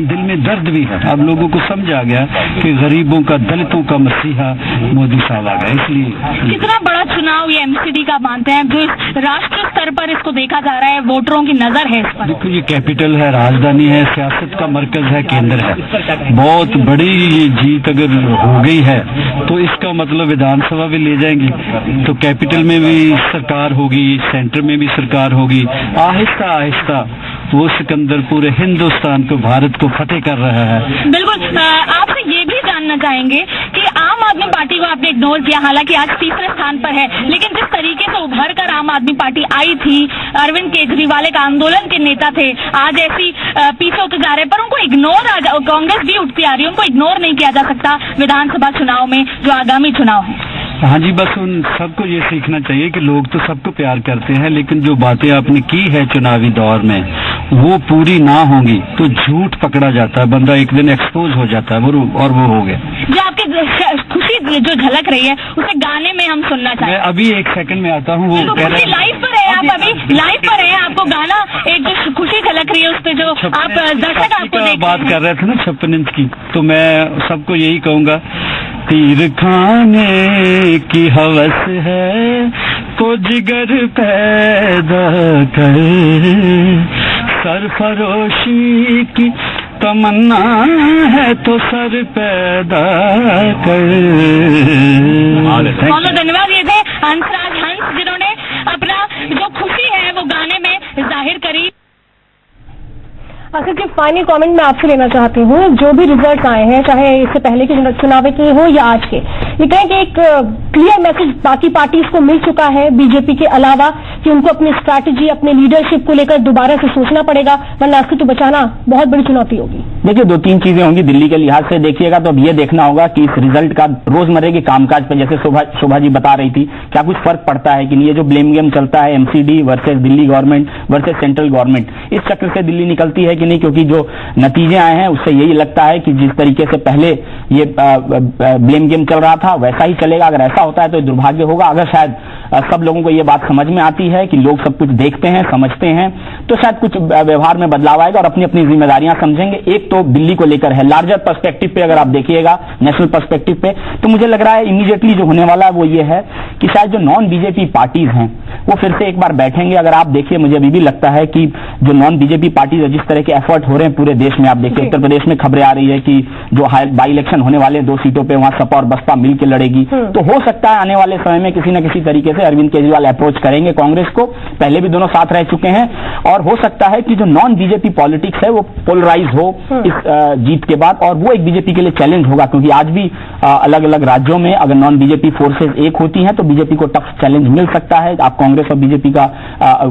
दिल में दर्द भी है। अब लोगों को समझ आ गया कि गरीबों का, दलितों का मसीहा मोदी साहब आ गया। इसलिए कितना बड़ा चुनाव ये एमसीडी का मानते हैं, जो राष्ट्रीय स्तर पर इसको देखा जा रहा है, वोटरों की नजर है इस पर? देखो, ये कैपिटल है, राजधानी है, सियासत का मरकज है, केंद्र है। बहुत बड़ी ये जीत अगर हो गई है तो इसका मतलब विधानसभा भी ले जाएंगे, तो कैपिटल में भी सरकार होगी, सेंटर में भी सरकार होगी। आहिस्ता आहिस्ता वो सिकंदर पूरे हिंदुस्तान को, भारत को फतेह कर रहा है। बिल्कुल। आपसे ये भी जानना चाहेंगे कि आम आदमी पार्टी को आपने इग्नोर किया, हालांकि आज तीसरे स्थान पर है, लेकिन जिस तरीके से उभर कर आम आदमी पार्टी आई थी, अरविंद केजरीवाल एक आंदोलन के नेता थे, आज ऐसी पीछे होते जा रहे, पर उनको इग्नोर, कांग्रेस भी उठती आ रही है, उनको इग्नोर नहीं किया जा सकता विधानसभा चुनाव में जो आगामी चुनाव है। हाँ जी, बस उन सबको ये सीखना चाहिए कि लोग तो सबको प्यार करते हैं, लेकिन जो बातें आपने की है चुनावी दौर में वो पूरी ना होंगी तो झूठ पकड़ा जाता है, बंदा एक दिन एक्सपोज हो जाता है, और वो हो गया। जो आपकी खुशी जो झलक रही है उसे गाने में हम सुनना चाहेंगे। मैं अभी एक सेकंड में आता हूँ। वो लाइव पर है, आप अभी लाइव पर है, आपको गाना एक जो खुशी झलक रही है उस पर जो आप दर्शक आपको बात कर रहे थे ना 56 इंच की, तो मैं सबको यही कहूंगा, तीर खाने की हवस है तो जिगर पैदा कर, सरफरोशी की तमन्ना है तो सर पैदा कर। बहुत धन्यवाद। ये थे हंसराज हंस, जिन्होंने अपना जो खुशी है वो गाने में जाहिर करी। आखिर के फाइनल कमेंट मैं आपसे लेना चाहती हूँ, जो भी रिजल्ट आए हैं, चाहे इससे पहले के चुनाव के हो या आज के, ये कहें कि एक क्लियर मैसेज बाकी पार्टीज को मिल चुका है बीजेपी के अलावा कि उनको अपनी स्ट्रैटेजी, अपने लीडरशिप को लेकर दोबारा से सोचना पड़ेगा, वरना इसको तो बचाना बहुत बड़ी चुनौती होगी। देखिए, 2-3 चीजें होंगी दिल्ली के लिहाज से देखिएगा तो अब ये देखना होगा कि इस रिजल्ट का रोजमर्रे के कामकाज पे, जैसे शोभा जी बता रही थी, क्या कुछ फर्क पड़ता है कि नहीं। ये जो ब्लेम गेम चलता है MCD versus Delhi government versus central government, इस चक्र से दिल्ली निकलती है कि नहीं, क्योंकि जो नतीजे आए हैं उससे यही लगता है कि जिस तरीके से पहले ये ब्लेम गेम चल रहा था वैसा ही चलेगा। अगर ऐसा होता है तो दुर्भाग्य होगा। अगर शायद सब लोगों को ये बात समझ में आती है कि लोग सब कुछ देखते हैं, समझते हैं, तो शायद कुछ व्यवहार में बदलाव आएगा और अपनी अपनी जिम्मेदारियां समझेंगे। एक तो दिल्ली को लेकर है, लार्जर पर्सपेक्टिव पे अगर आप देखिएगा, नेशनल पर्सपेक्टिव पे, तो मुझे लग रहा है इमीडिएटली जो होने वाला है वो ये है कि शायद जो नॉन बीजेपी पार्टीज हैं वो फिर से एक बार बैठेंगे। अगर आप देखिए, मुझे अभी भी लगता है कि जो नॉन बीजेपी पार्टीज, जिस तरह के एफर्ट हो रहे हैं पूरे देश में, आप देखिए उत्तर प्रदेश में खबरें आ रही है कि जो बाई इलेक्शन होने वाले 2 सीटों पे वहां सपा और बसपा मिलकर लड़ेगी, तो हो सकता है आने वाले समय में किसी न किसी तरीके से अरविंद केजरीवाल अप्रोच करेंगे कांग्रेस को। पहले भी दोनों साथ रह चुके हैं और हो सकता है कि जो नॉन बीजेपी पॉलिटिक्स है वो पोलराइज हो इस जीत के बाद, और वो एक बीजेपी के लिए चैलेंज होगा, क्योंकि आज भी अलग अलग राज्यों में अगर नॉन बीजेपी फोर्सेज एक होती हैं तो बीजेपी को टफ चैलेंज मिल सकता है। आप कांग्रेस और बीजेपी का,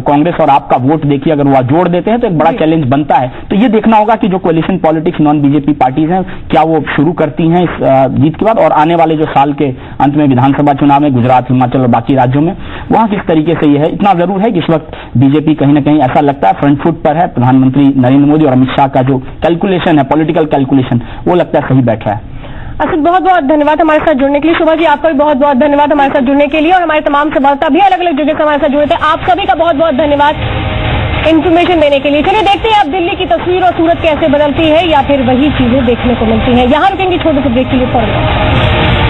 कांग्रेस और आपका वोट देखिए, अगर वो जोड़ देते हैं तो एक बड़ा चैलेंज बनता है। तो ये देखना होगा कि जो coalition politics non BJP parties हैं क्या वो शुरू करती हैं इस जीत के बाद, और आने वाले जो साल के अंत में विधानसभा चुनाव में गुजरात, हिमाचल और बाकी राज्यों में वहां किस तरीके से ये है। इतना जरूर है कि इस वक्त बीजेपी कहीं ना कहीं ऐसा लगता है फ्रंट फुट पर है। प्रधानमंत्री नरेंद्र मोदी और अमित शाह का जो कैलकुलेशन है, पॉलिटिकल कैलकुलेशन, वो लगता है सही बैठ रहा है। अच्छा, बहुत बहुत धन्यवाद हमारे साथ जुड़ने के लिए। शोभा जी, आपका भी बहुत बहुत धन्यवाद हमारे साथ जुड़ने के लिए, और हमारे तमाम संवाददाता भी अलग अलग जगह से हमारे साथ जुड़े थे, आप सभी का बहुत बहुत धन्यवाद इन्फॉर्मेशन देने के लिए। चलिए देखते हैं अब दिल्ली की तस्वीर और सूरत कैसे बदलती है, या फिर वही चीजें देखने को मिलती हैं। यहाँ रुकेंगे छोटे से ब्रेक के लिए फौरन।